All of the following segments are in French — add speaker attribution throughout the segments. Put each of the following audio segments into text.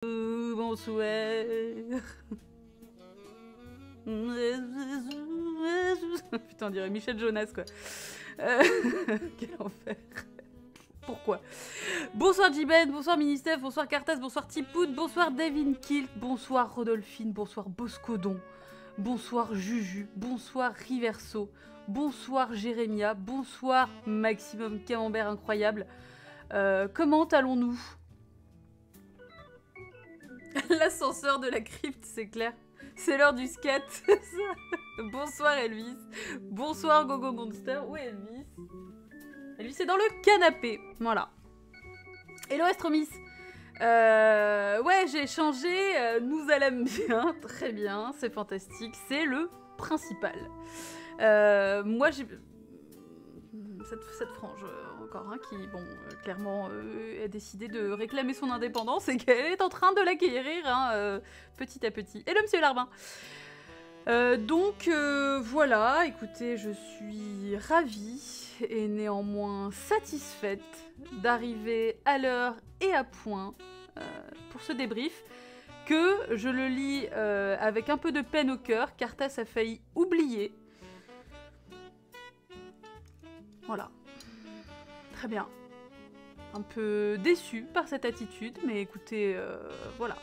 Speaker 1: Bonsoir. Putain, on dirait Michel Jonas, quoi. Quel enfer. Pourquoi? Bonsoir Jiben, bonsoir Ministef, bonsoir Cartas, bonsoir Tipoud, bonsoir Devin Kilt, bonsoir Rodolphine, bonsoir Boscodon, bonsoir Juju, bonsoir Riverso, bonsoir Jérémia, bonsoir Maximum Camembert incroyable. Comment allons-nous? L'ascenseur de la crypte, c'est clair. C'est l'heure du scat. Bonsoir Elvis. Bonsoir Gogo Monster. Où est Elvis? Elvis est dans le canapé. Voilà. Hello Astromis. Ouais, j'ai changé. Nous allons bien. Très bien. C'est fantastique. C'est le principal. Moi, j'ai... Cette frange encore, hein, qui, bon, clairement a décidé de réclamer son indépendance et qu'elle est en train de l'acquérir, hein, petit à petit. Hello Monsieur Larbin. Donc voilà, écoutez, je suis ravie et néanmoins satisfaite d'arriver à l'heure et à point pour ce débrief, que je le lis avec un peu de peine au cœur, car Tass a failli oublier. Voilà. Très bien. Un peu déçue par cette attitude, mais écoutez, voilà.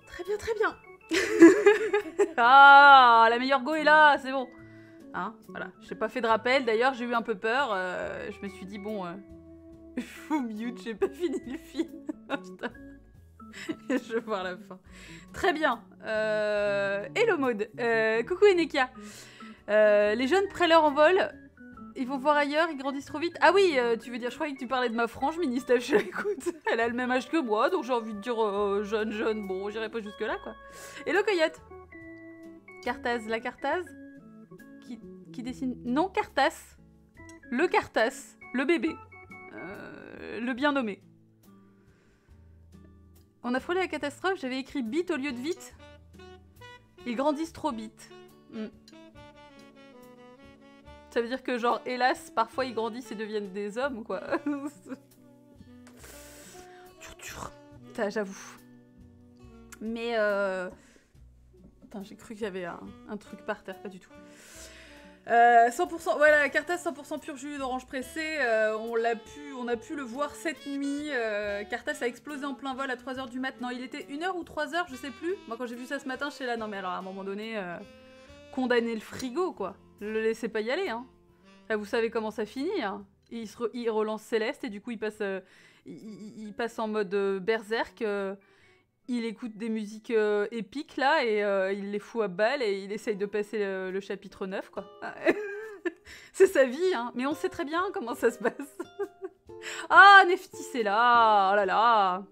Speaker 1: Très bien, très bien. Ah, la meilleure go est là, c'est bon. Hein, voilà. J'ai pas fait de rappel, d'ailleurs j'ai eu un peu peur. Je me suis dit, bon, je vous mute, j'ai pas fini le film. Putain. Je veux voir la fin. Très bien. Hello Maud. Coucou Enekia. Les jeunes prennent leur envol, ils vont voir ailleurs, ils grandissent trop vite. Ah oui, tu veux dire, je croyais que tu parlais de ma frange, Ministef. Écoute, elle a le même âge que moi, donc j'ai envie de dire jeune, bon, j'irai pas jusque là, quoi. Hello Coyote. Cartaz, la Cartaz qui dessine... Non, Cartas. Le Cartas, le bébé. Le bien nommé. On a frôlé la catastrophe, j'avais écrit bite au lieu de vite. Ils grandissent trop vite. Ça veut dire que, genre, hélas, parfois ils grandissent et deviennent des hommes, quoi. Ça, j'avoue. Mais, Attends, j'ai cru qu'il y avait un truc par terre, pas du tout. 100%, voilà, Cartas 100% pur jus d'orange pressé, on a pu le voir cette nuit. Cartas a explosé en plein vol à 3h du mat. Non, il était 1h ou 3h, je sais plus. Moi, quand j'ai vu ça ce matin, je suis là, non mais alors, à un moment donné, condamner le frigo, quoi. Le laissez pas y aller, hein. Là, vous savez comment ça finit, hein. Il relance Céleste et du coup, il passe en mode berserk. Il écoute des musiques épiques, là, et il les fout à balle et il essaye de passer le chapitre 9, quoi. C'est sa vie, hein. Mais on sait très bien comment ça se passe. Ah, Nefti, c'est là. Oh là là.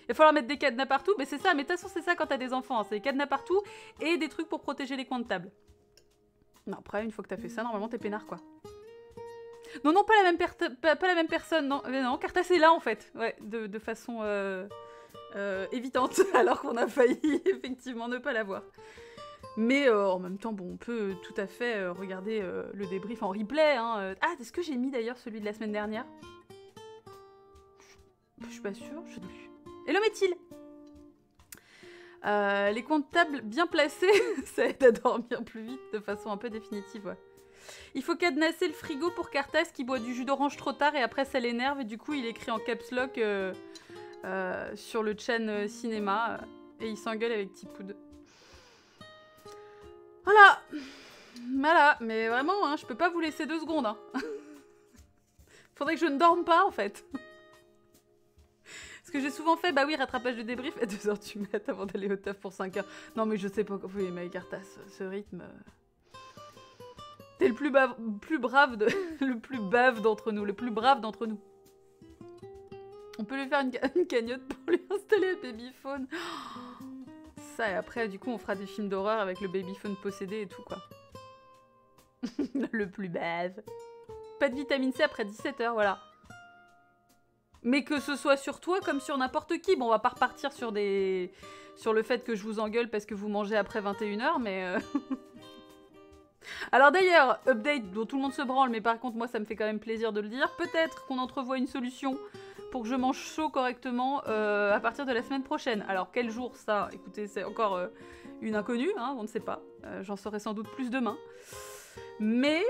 Speaker 1: Il va falloir mettre des cadenas partout. Mais c'est ça, mais de toute façon, c'est ça quand t'as des enfants. Hein. C'est des cadenas partout et des trucs pour protéger les coins de table. Non, après, une fois que t'as fait ça, normalement, t'es peinard, quoi. Non, non, pas la même personne. Non, non, Cartas est là, en fait. Ouais, de façon évitante, alors qu'on a failli, effectivement, ne pas la voir. Mais en même temps, bon, on peut tout à fait regarder le débrief en replay. Hein. Ah, est-ce que j'ai mis, d'ailleurs, celui de la semaine dernière? Je suis pas sûre, je sais plus. Hello, Méthyle. Les coins de table bien placés, ça aide à dormir plus vite de façon un peu définitive, ouais. Il faut cadenasser le frigo pour Cartas qui boit du jus d'orange trop tard et après ça l'énerve et du coup il écrit en caps lock sur le chaîne cinéma et il s'engueule avec Tipoud. Voilà. Voilà, mais vraiment, hein, je peux pas vous laisser 2 secondes. Hein. Faudrait que je ne dorme pas en fait. Ce que j'ai souvent fait, bah oui, rattrapage de débrief à 2h du mat avant d'aller au taf pour 5h. Non mais je sais pas, oui mais Cartas, ce rythme... T'es le plus brave d'entre nous, le plus brave d'entre nous. On peut lui faire une cagnotte pour lui installer un babyphone. Ça, et après, du coup, on fera des films d'horreur avec le babyphone possédé et tout, quoi. Le plus bave. Pas de vitamine C après 17h, voilà. Mais que ce soit sur toi comme sur n'importe qui. Bon, on va pas repartir sur le fait que je vous engueule parce que vous mangez après 21h, mais... Alors d'ailleurs, update dont tout le monde se branle, mais par contre moi ça me fait quand même plaisir de le dire. Peut-être qu'on entrevoit une solution pour que je mange chaud correctement à partir de la semaine prochaine. Alors quel jour ça? Écoutez, c'est encore une inconnue, hein, on ne sait pas. J'en saurai sans doute plus demain. Mais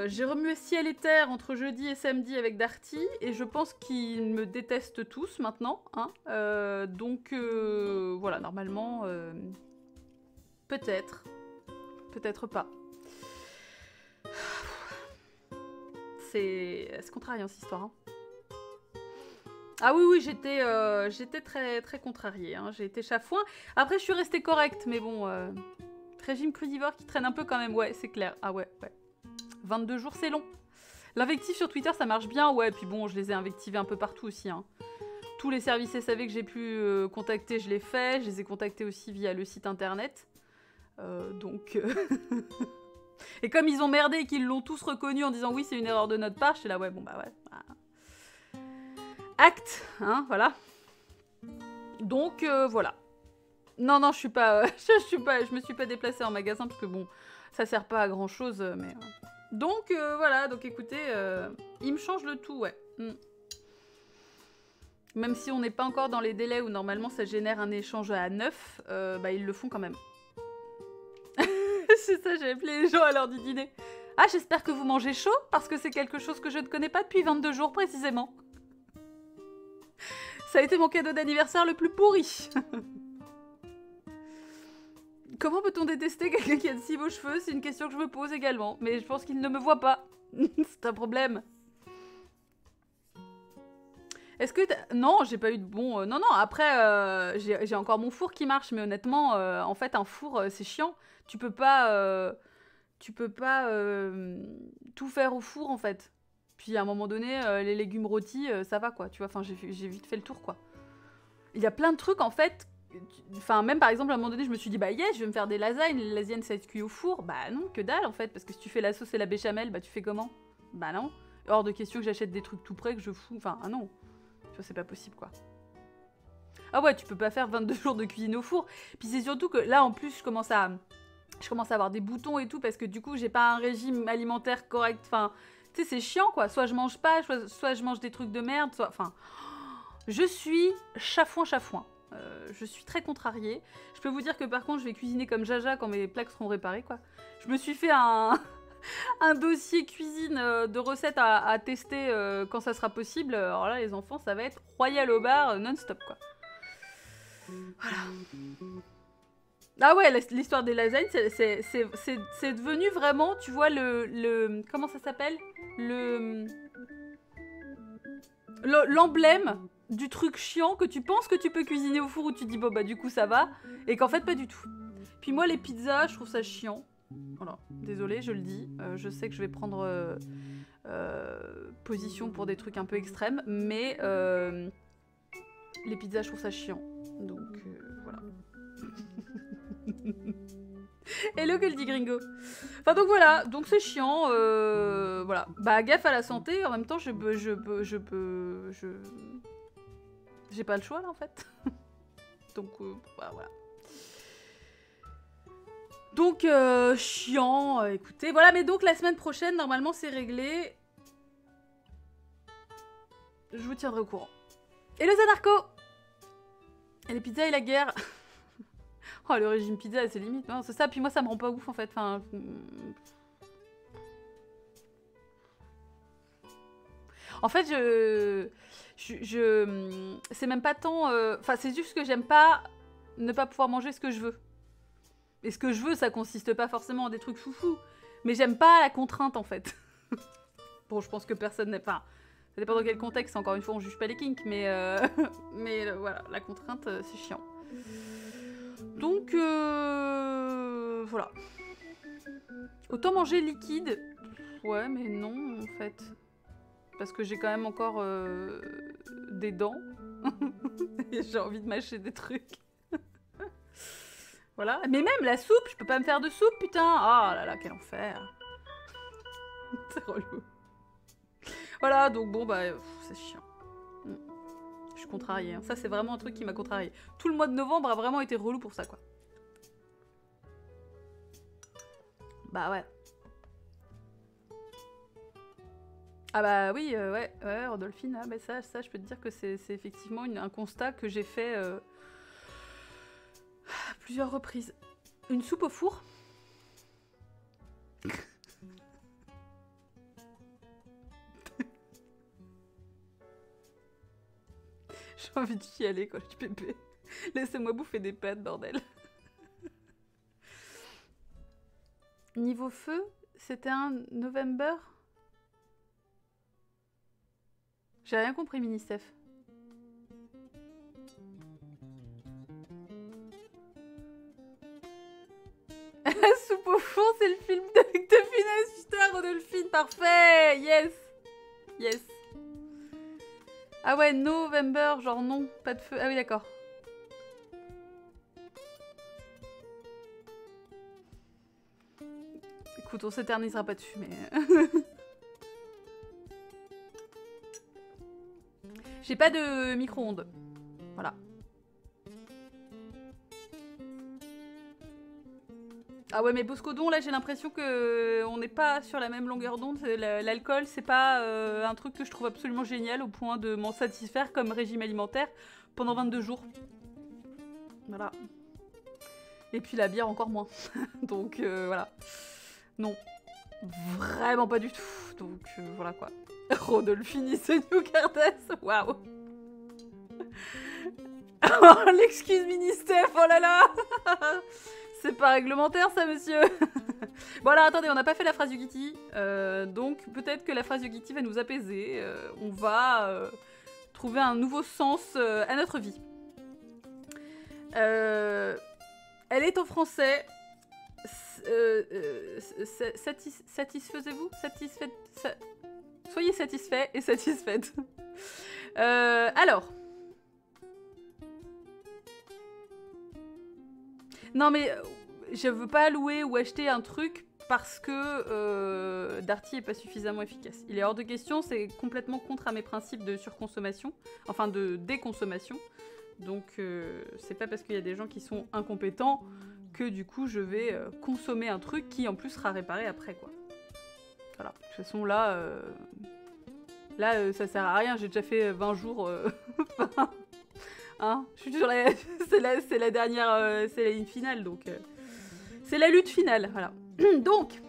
Speaker 1: j'ai remué ciel et terre entre jeudi et samedi avec Darty, et je pense qu'ils me détestent tous maintenant. Hein. Donc voilà, normalement, peut-être, peut-être pas. C'est contrariant cette histoire. Hein. Ah oui, oui, j'étais très, très contrariée. Hein. J'ai été chafouin. Après, je suis restée correcte, mais bon... Régime crudivore qui traîne un peu quand même, ouais, c'est clair. Ah ouais, ouais. 22 jours, c'est long. L'invective sur Twitter, ça marche bien, ouais. Puis bon, je les ai invectivés un peu partout aussi. Hein. Tous les services SAV que j'ai pu contacter, je l'ai fait. Je les ai contactés aussi via le site internet. Donc... Et comme ils ont merdé et qu'ils l'ont tous reconnu en disant oui, c'est une erreur de notre part, je suis là, ouais, bon bah ouais. Acte, hein, voilà. Donc, voilà. Non, non, je suis pas, je me suis pas déplacée en magasin parce que bon, ça sert pas à grand chose, mais... Donc, voilà, donc écoutez, il me change le tout, ouais. Même si on n'est pas encore dans les délais où normalement ça génère un échange à 9, bah ils le font quand même. C'est ça, j'ai appelé les gens à l'heure du dîner. Ah, j'espère que vous mangez chaud, parce que c'est quelque chose que je ne connais pas depuis 22 jours précisément. Ça a été mon cadeau d'anniversaire le plus pourri. Comment peut-on détester quelqu'un qui a de si beaux cheveux? C'est une question que je me pose également. Mais je pense qu'il ne me voit pas. C'est un problème. Est-ce que... Non, j'ai pas eu de bon... Non, non, après, j'ai encore mon four qui marche. Mais honnêtement, en fait, un four, c'est chiant. Tu peux pas tout faire au four, en fait. Puis, à un moment donné, les légumes rôtis, ça va, quoi. Tu vois, enfin, j'ai vite fait le tour, quoi. Il y a plein de trucs, en fait... Enfin, même par exemple, à un moment donné, je me suis dit, bah yes, je vais me faire des lasagnes. Les lasagnes, ça va être cuit au four. Bah non, que dalle en fait. Parce que si tu fais la sauce et la béchamel, bah tu fais comment? Bah non. Hors de question que j'achète des trucs tout prêts que je fous. Enfin, ah non. Tu vois, c'est pas possible quoi. Ah ouais, tu peux pas faire 22 jours de cuisine au four. Puis c'est surtout que là, en plus, je commence à avoir des boutons et tout. Parce que du coup, j'ai pas un régime alimentaire correct. Enfin, tu sais, c'est chiant quoi. Soit je mange pas, soit je mange des trucs de merde. Soit... Enfin, je suis chafouin. Je suis très contrariée. Je peux vous dire que par contre, je vais cuisiner comme Jaja quand mes plaques seront réparées, quoi. Je me suis fait un dossier cuisine de recettes à tester quand ça sera possible. Alors là, les enfants, ça va être royal au bar non-stop, quoi. Voilà. Ah ouais, l'histoire des lasagnes, c'est devenu vraiment, tu vois, le comment ça s'appelle? L'emblème du truc chiant que tu penses que tu peux cuisiner au four où tu dis bon bah du coup ça va et qu'en fait pas du tout. Puis moi les pizzas je trouve ça chiant. Voilà, désolée je le dis, je sais que je vais prendre position pour des trucs un peu extrêmes mais les pizzas je trouve ça chiant donc voilà. Hello que le dit Gringo. Enfin donc voilà, donc c'est chiant, voilà. Bah gaffe à la santé, en même temps j'ai pas le choix là en fait. Donc bah, voilà. Donc chiant, écoutez, voilà, mais donc la semaine prochaine normalement c'est réglé. Je vous tiendrai au courant. Et le Zanarco. Et les pizzas et la guerre. Oh, le régime pizza, c'est limite, non, c'est ça. Puis moi, ça me rend pas ouf, en fait. Enfin... En fait, c'est même pas tant... Enfin, c'est juste que j'aime pas ne pas pouvoir manger ce que je veux. Et ce que je veux, ça consiste pas forcément en des trucs foufou. Mais j'aime pas la contrainte, en fait. Bon, je pense que personne n'est... Enfin, ça dépend dans quel contexte. Encore une fois, on juge pas les kinks. Mais, voilà, la contrainte, c'est chiant. Donc, voilà. Autant manger liquide. Ouais, mais non, en fait. Parce que j'ai quand même encore des dents. Et j'ai envie de mâcher des trucs. Voilà. Mais même la soupe, je peux pas me faire de soupe, putain. Ah là là, quel enfer. C'est relou. Voilà, donc bon, bah, c'est chiant. Je suis contrariée. Hein. Ça, c'est vraiment un truc qui m'a contrariée. Tout le mois de novembre a vraiment été relou pour ça, quoi. Bah ouais. Ah bah oui, ouais, Rodolphine, ah bah ça, je peux te dire que c'est effectivement un constat que j'ai fait à plusieurs reprises. Une soupe au four. J'ai envie de chialer quand je dis pépé. Laissez-moi bouffer des pâtes, bordel. Niveau feu, c'était un November. J'ai rien compris, Mini-Steph. La soupe au four, c'est le film de Finesse, putain, Rodolphine, parfait, yes. Yes. Ah ouais, November, genre non, pas de feu. Ah oui, d'accord. Écoute, on s'éternisera pas dessus, mais... J'ai pas de micro-ondes. Voilà. Ah ouais, mais Boscodon, là, j'ai l'impression que on n'est pas sur la même longueur d'onde. L'alcool, c'est pas un truc que je trouve absolument génial au point de m'en satisfaire comme régime alimentaire pendant 22 jours. Voilà. Et puis la bière, encore moins. Donc, voilà. Non. Vraiment pas du tout. Donc, voilà quoi. Rodolphine ce New Cardass. Waouh. Oh, l'excuse mini-Steph, oh là là. C'est pas réglementaire ça, monsieur. Bon alors attendez, on n'a pas fait la phrase Yugiti, donc peut-être que la phrase Yugiti va nous apaiser. On va trouver un nouveau sens à notre vie. Elle est en français. Satisfaisez-vous? Soyez satisfaits et satisfaites. Alors. Non mais je veux pas louer ou acheter un truc parce que Darty est pas suffisamment efficace. Il est hors de question, c'est complètement contre à mes principes de surconsommation, enfin de déconsommation. Donc c'est pas parce qu'il y a des gens qui sont incompétents que du coup je vais consommer un truc qui en plus sera réparé après quoi. Voilà, de toute façon là, ça sert à rien, j'ai déjà fait 20 jours... Hein, je suis sur la... c'est la dernière... c'est la ligne finale, donc... c'est la lutte finale, voilà. Donc,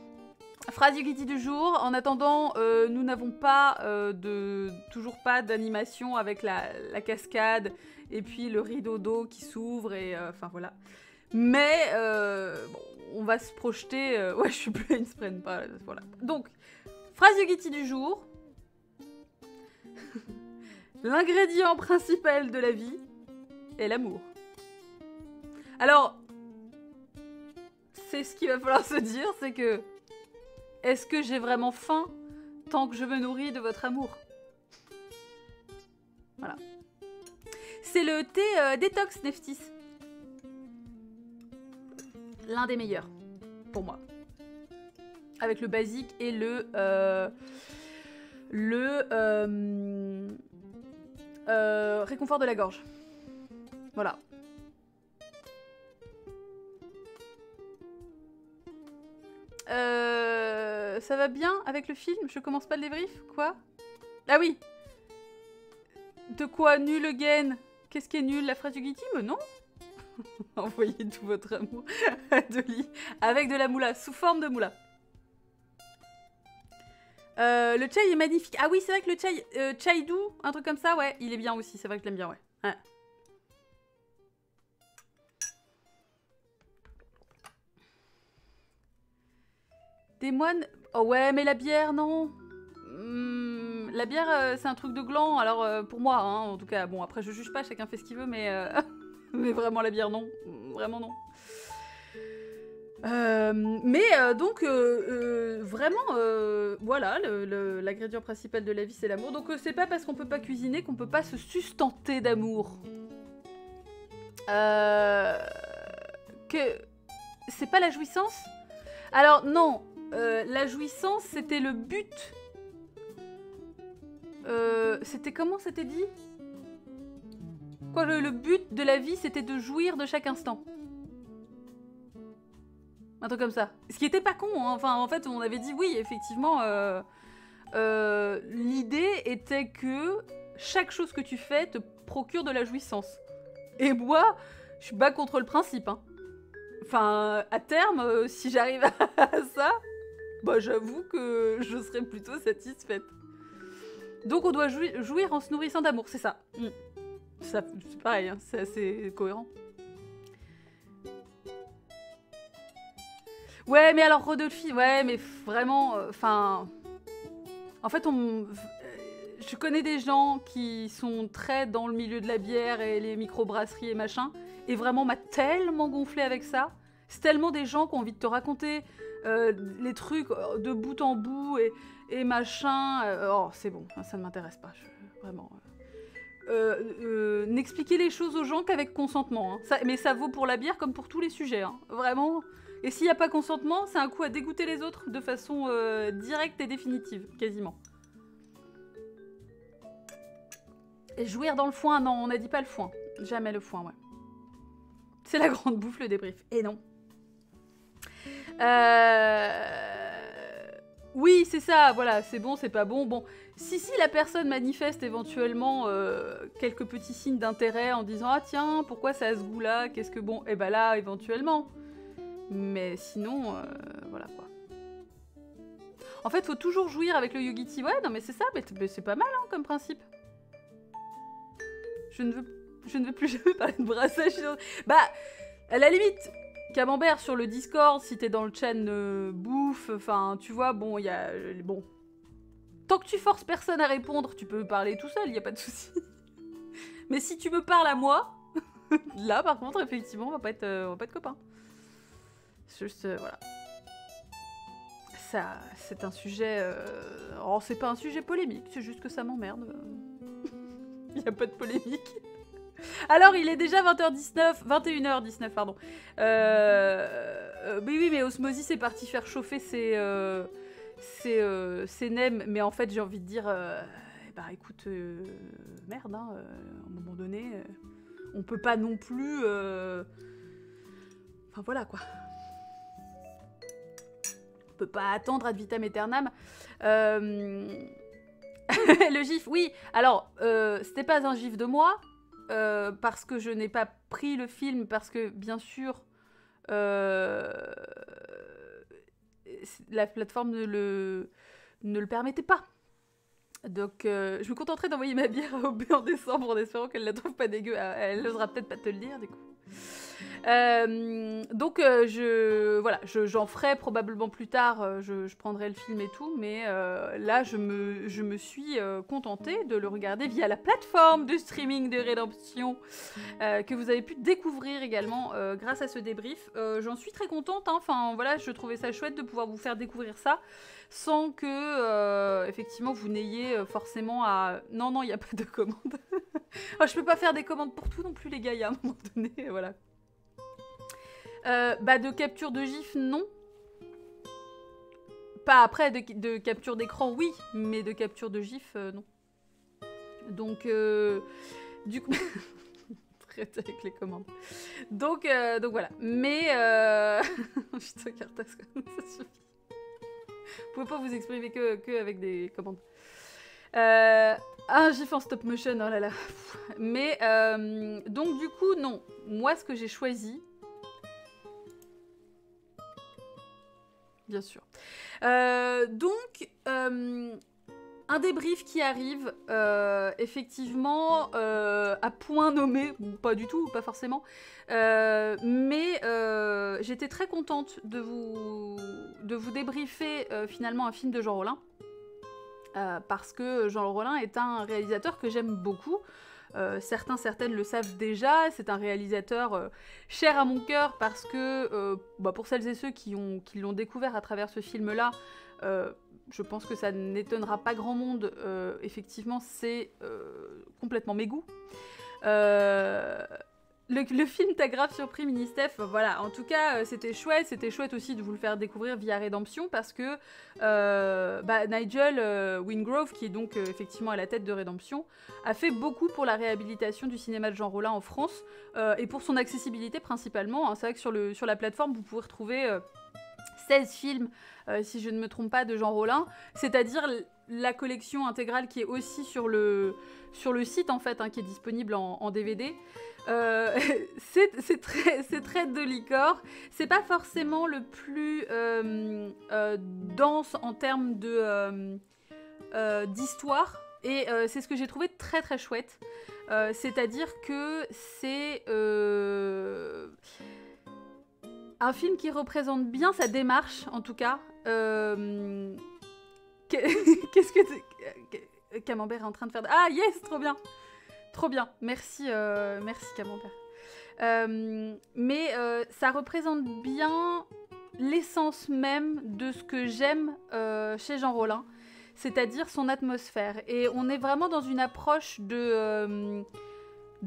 Speaker 1: phrase Yugiti du jour. En attendant, nous n'avons pas toujours pas d'animation avec la cascade et puis le rideau d'eau qui s'ouvre et... Enfin, voilà. Mais, bon, on va se projeter... ouais, je suis pleine, se prennent pas, voilà. Donc, phrase Yugiti du jour. L'ingrédient principal de la vie est l'amour. Alors, c'est ce qu'il va falloir se dire, c'est que est-ce que j'ai vraiment faim tant que je me nourris de votre amour? Voilà. C'est le thé détox Neftis. L'un des meilleurs, pour moi. Avec le basique et le réconfort de la gorge. Voilà. Ça va bien avec le film? Je commence pas le débrief? Quoi? Ah oui! De quoi nul again? Qu'est-ce qui est nul? La phrase du Guiti? Mais non! Envoyez tout votre amour à Dolly avec de la moula, sous forme de moula. Le chai est magnifique. Ah oui, c'est vrai que le chai, chai doux, un truc comme ça, ouais, il est bien aussi. C'est vrai que je l'aime bien, ouais. Ouais. Des moines... Oh ouais, mais la bière, non. La bière, c'est un truc de gland, alors pour moi, hein, en tout cas. Bon, après, je juge pas, chacun fait ce qu'il veut, mais... mais vraiment, la bière, non. Vraiment, non. Donc, vraiment, voilà, l'ingrédient principal de la vie, c'est l'amour. Donc, c'est pas parce qu'on peut pas cuisiner qu'on peut pas se sustenter d'amour. Que... C'est pas la jouissance? Alors, non. La jouissance, c'était le but. C'était comment c'était dit? Quoi, le but de la vie, c'était de jouir de chaque instant. Un truc comme ça. Ce qui était pas con, hein. Enfin, en fait, on avait dit oui, effectivement, l'idée était que chaque chose que tu fais te procure de la jouissance. Et moi, je suis pas contre le principe. Hein. Enfin, à terme, si j'arrive à ça, bah, j'avoue que je serais plutôt satisfaite. Donc on doit jouir en se nourrissant d'amour, c'est ça. Ça c'est pareil, hein, c'est assez cohérent. Ouais, mais alors Rodolphe, ouais, mais vraiment, enfin... en fait, je connais des gens qui sont très dans le milieu de la bière et les microbrasseries et machin, et vraiment m'a tellement gonflé avec ça. C'est tellement des gens qui ont envie de te raconter les trucs de bout en bout et machin. Oh, c'est bon, ça ne m'intéresse pas, vraiment. N'expliquer les choses aux gens qu'avec consentement. Hein. Mais ça vaut pour la bière comme pour tous les sujets, hein. Vraiment. Et s'il n'y a pas consentement, c'est un coup à dégoûter les autres de façon directe et définitive, quasiment. Et jouir dans le foin, non, on n'a dit pas le foin. Jamais le foin, ouais. C'est la grande bouffe, le débrief. Et non. Oui, c'est ça, voilà, c'est bon, c'est pas bon. Bon, si la personne manifeste éventuellement quelques petits signes d'intérêt en disant « Ah tiens, pourquoi ça a ce goût-là? Qu'est-ce que bon ?» Eh ben là, éventuellement. Mais sinon, voilà quoi. En fait, faut toujours jouir avec le Yogi-Tea. Ouais, non mais c'est ça, mais c'est pas mal hein, comme principe. Je ne veux plus jamais parler de brassage. Bah, à la limite, Camembert sur le Discord, si t'es dans le chat bouffe, enfin, tu vois, bon, il y a... bon. Tant que tu forces personne à répondre, tu peux parler tout seul, y a pas de souci. Mais si tu me parles à moi, là, par contre, effectivement, on va pas être copains. Juste, voilà. Ça, c'est un sujet... Oh, c'est pas un sujet polémique, c'est juste que ça m'emmerde. Il n'y a pas de polémique. Alors, il est déjà 20h19, 21h19, pardon. Mais oui, mais Osmosis est parti faire chauffer ses nems, mais en fait, j'ai envie de dire, bah écoute, merde, hein, à un moment donné, on peut pas non plus... Enfin, voilà, quoi. On peut pas attendre ad vitam aeternam. Le gif, oui. Alors, c'était pas un gif de moi, parce que je n'ai pas pris le film, parce que, bien sûr, la plateforme ne le permettait pas. Donc, je me contenterai d'envoyer ma bière à OB en décembre en espérant qu'elle la trouve pas dégueu. Elle n'osera peut-être pas te le dire, du coup. Donc voilà, j'en ferai probablement plus tard, je prendrai le film et tout, mais là je me suis contentée de le regarder via la plateforme de streaming de Rédemption que vous avez pu découvrir également grâce à ce débrief. J'en suis très contente, hein. Enfin voilà, je trouvais ça chouette de pouvoir vous faire découvrir ça sans que effectivement vous n'ayez forcément à... Non, il n'y a pas de commande. Oh, je peux pas faire des commandes pour tout non plus les gars, il y a un moment donné, voilà. Bah de capture de gif, non. Pas après de capture d'écran, oui, mais de capture de gif, non. Donc, du coup... Traite avec les commandes. Donc voilà. Mais... Putain, Cartas, ça suffit. Vous pouvez pas vous exprimer que avec des commandes. Un gif en stop motion, oh là là. Mais, donc du coup, non. Moi, ce que j'ai choisi... Bien sûr. Donc, un débrief qui arrive, effectivement, à point nommé, pas du tout, pas forcément, mais j'étais très contente de vous débriefer finalement un film de Jean Rollin, parce que Jean Rollin est un réalisateur que j'aime beaucoup. Certaines le savent déjà, c'est un réalisateur cher à mon cœur parce que, pour celles et ceux qui l'ont découvert à travers ce film-là, je pense que ça n'étonnera pas grand monde, effectivement c'est complètement mes goûts. Le film t'a grave surpris, Ministef. Voilà, en tout cas, c'était chouette aussi de vous le faire découvrir via Rédemption parce que Nigel Wingrove, qui est donc effectivement à la tête de Rédemption, a fait beaucoup pour la réhabilitation du cinéma de Jean Rollin en France et pour son accessibilité principalement. Hein. C'est vrai que sur la plateforme, vous pouvez retrouver 16 films, si je ne me trompe pas, de Jean Rollin, c'est-à-dire la collection intégrale qui est aussi sur le site, en fait, hein, qui est disponible en DVD. C'est très de Licor. C'est pas forcément le plus dense en termes d'histoire. Et c'est ce que j'ai trouvé très très chouette. C'est-à-dire que c'est un film qui représente bien sa démarche, en tout cas. Qu'est-ce que Camembert est en train de faire? Ah yes, trop bien. Trop bien, merci Camembert. Mais ça représente bien l'essence même de ce que j'aime chez Jean Rollin, c'est-à-dire son atmosphère. Et on est vraiment dans une approche de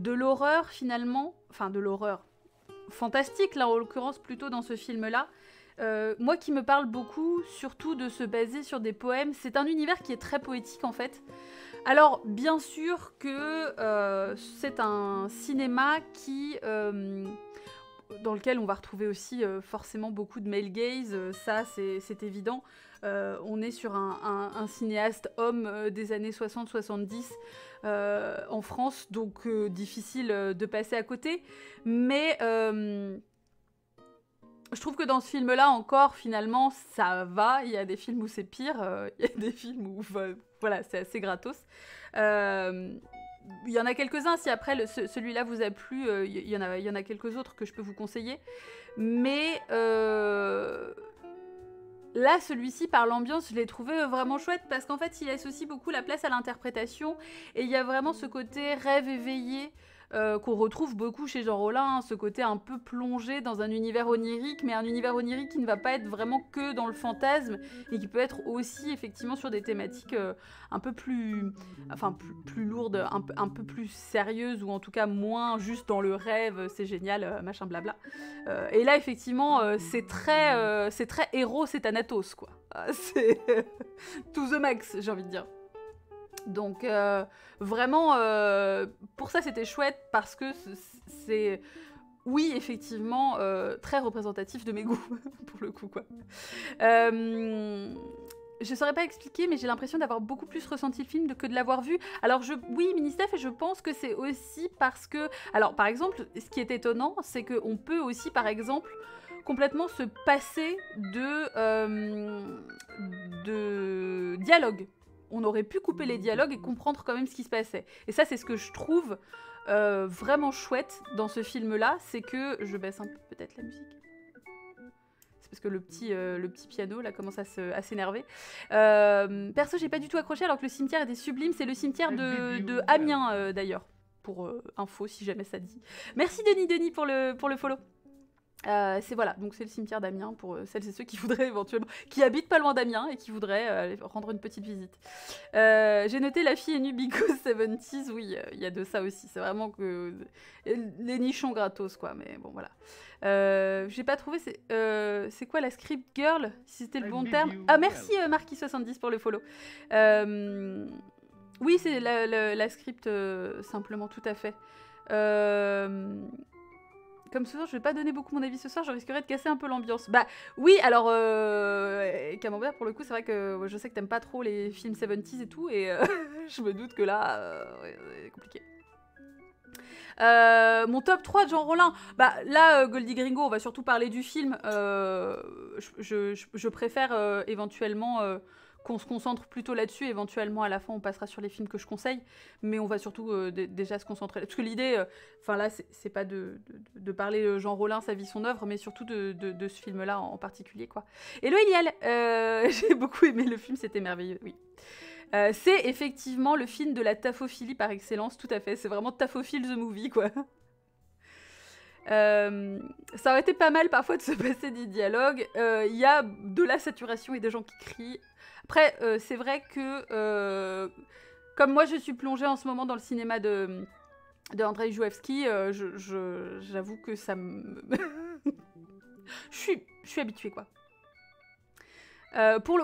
Speaker 1: l'horreur finalement, enfin de l'horreur fantastique là en l'occurrence plutôt dans ce film-là. Moi qui me parle beaucoup, surtout de se baser sur des poèmes, c'est un univers qui est très poétique en fait. Alors, bien sûr que c'est un cinéma dans lequel on va retrouver aussi forcément beaucoup de male gaze, ça c'est évident. On est sur un cinéaste homme des années 60-70 en France, donc difficile de passer à côté. Mais je trouve que dans ce film-là encore, finalement, ça va. Il y a des films où c'est pire, il y a des films où... voilà, c'est assez gratos. Il y en a quelques-uns, si après celui-là vous a plu, il y en a quelques autres que je peux vous conseiller. Mais là, celui-ci, par l'ambiance, je l'ai trouvé vraiment chouette parce qu'en fait, il laisse aussi beaucoup la place à l'interprétation et il y a vraiment ce côté rêve éveillé qu'on retrouve beaucoup chez Jean Rollin, hein, ce côté un peu plongé dans un univers onirique, mais un univers onirique qui ne va pas être vraiment que dans le fantasme et qui peut être aussi effectivement sur des thématiques un peu plus, enfin plus lourdes, un peu plus sérieuses ou en tout cas moins juste dans le rêve, c'est génial, machin blabla. Et là effectivement c'est très héros, c'est Thanatos quoi. C'est to the max, j'ai envie de dire. Donc vraiment, pour ça c'était chouette parce que c'est, oui effectivement, très représentatif de mes goûts, pour le coup quoi. Je saurais pas expliquer, mais j'ai l'impression d'avoir beaucoup plus ressenti le film que de l'avoir vu. Alors oui, Ministef, et je pense que c'est aussi parce que... Alors par exemple, ce qui est étonnant, c'est qu'on peut aussi par exemple complètement se passer de dialogue. On aurait pu couper les dialogues et comprendre quand même ce qui se passait. Et ça, c'est ce que je trouve vraiment chouette dans ce film-là, c'est que... Je baisse un peu peut-être la musique. C'est parce que le petit piano, là, commence à s'énerver. Perso, j'ai pas du tout accroché, alors que le cimetière était sublime. C'est le cimetière de Amiens, d'ailleurs. Pour info, si jamais ça te dit. Merci Denis pour le follow. C'est voilà, donc c'est le cimetière d'Amiens pour celles et ceux qui voudraient éventuellement, qui habitent pas loin d'Amiens et qui voudraient rendre une petite visite. J'ai noté La fille est nue because 70s, oui, il y a de ça aussi, c'est vraiment que les nichons gratos quoi, mais bon voilà. J'ai pas trouvé, c'est quoi la script girl, si c'était le bon terme. Ah merci Marquis70 pour le follow. Oui, c'est la script simplement, tout à fait. Comme ce soir, je vais pas donner beaucoup mon avis ce soir, je risquerais de casser un peu l'ambiance. Bah oui, alors Camembert, pour le coup, c'est vrai que je sais que t'aimes pas trop les films 70s et tout, et je me doute que là, c'est compliqué. Mon top 3 de Jean Rollin, bah là, Goldie Gringo, on va surtout parler du film. Je préfère éventuellement... qu'on se concentre plutôt là-dessus, éventuellement à la fin on passera sur les films que je conseille, mais on va surtout déjà se concentrer là. Parce que l'idée, enfin là c'est pas de parler Jean Rollin, sa vie, son œuvre, mais surtout de ce film-là en particulier quoi. Hello Eliel, j'ai beaucoup aimé le film, c'était merveilleux, oui. C'est effectivement le film de la taphophilie par excellence, tout à fait, c'est vraiment Taphophile the movie quoi. Ça aurait été pas mal parfois de se passer des dialogues, il y a de la saturation et des gens qui crient. Après, c'est vrai que, comme moi je suis plongée en ce moment dans le cinéma de Andrzej Jouewski, j'avoue que ça me... je suis habituée, quoi.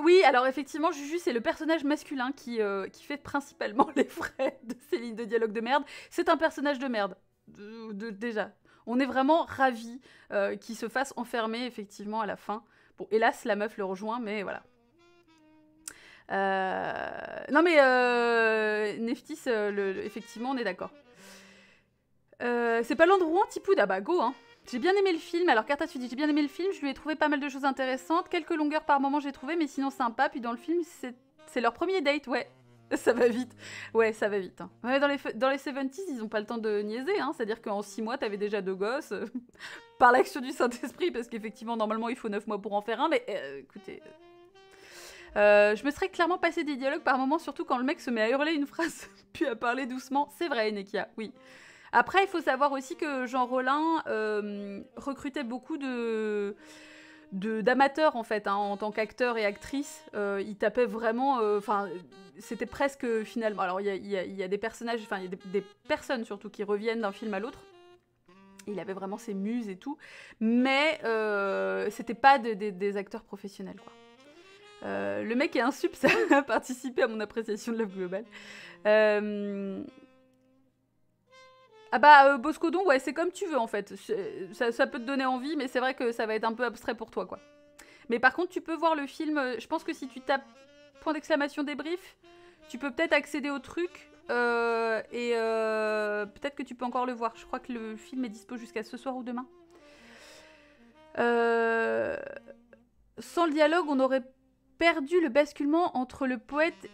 Speaker 1: Oui, alors effectivement, Juju, c'est le personnage masculin qui fait principalement les frais de ces lignes de dialogue de merde. C'est un personnage de merde, déjà. On est vraiment ravis qu'il se fasse enfermer, effectivement, à la fin. Bon, hélas, la meuf le rejoint, mais voilà. Non mais Neftis, effectivement, on est d'accord. C'est pas l'endroit Tipoud, ah bah go hein. J'ai bien aimé le film, alors Carta tu dis j'ai bien aimé le film, je lui ai trouvé pas mal de choses intéressantes, quelques longueurs par moment j'ai trouvé, mais sinon sympa, puis dans le film c'est leur premier date, ouais. Ça va vite. Ouais, ça va vite. Hein. Ouais, dans les 70s, ils ont pas le temps de niaiser, hein. C'est-à-dire qu'en 6 mois, t'avais déjà 2 gosses, par l'action du Saint-Esprit, parce qu'effectivement, normalement, il faut 9 mois pour en faire un, mais écoutez... je me serais clairement passé des dialogues par moments, surtout quand le mec se met à hurler une phrase, puis à parler doucement. C'est vrai, Nekia, oui. Après, il faut savoir aussi que Jean Rollin recrutait beaucoup d'amateurs, en fait, hein, en tant qu'acteur et actrice. Il tapait vraiment... Enfin, c'était presque, finalement... Alors, il y a des personnages... Enfin, il y a des personnes, surtout, qui reviennent d'un film à l'autre. Il avait vraiment ses muses et tout. Mais c'était pas des acteurs professionnels, quoi. Le mec est un sub, ça a participé à mon appréciation de l'œuvre globale. Ah bah, Boscodon, ouais, c'est comme tu veux, en fait. Ça peut te donner envie, mais c'est vrai que ça va être un peu abstrait pour toi, quoi. Mais par contre, tu peux voir le film... Je pense que si tu tapes point d'exclamation débrief, tu peux peut-être accéder au truc, et peut-être que tu peux encore le voir. Je crois que le film est dispo jusqu'à ce soir ou demain. Sans le dialogue, on aurait perdu le basculement entre le poète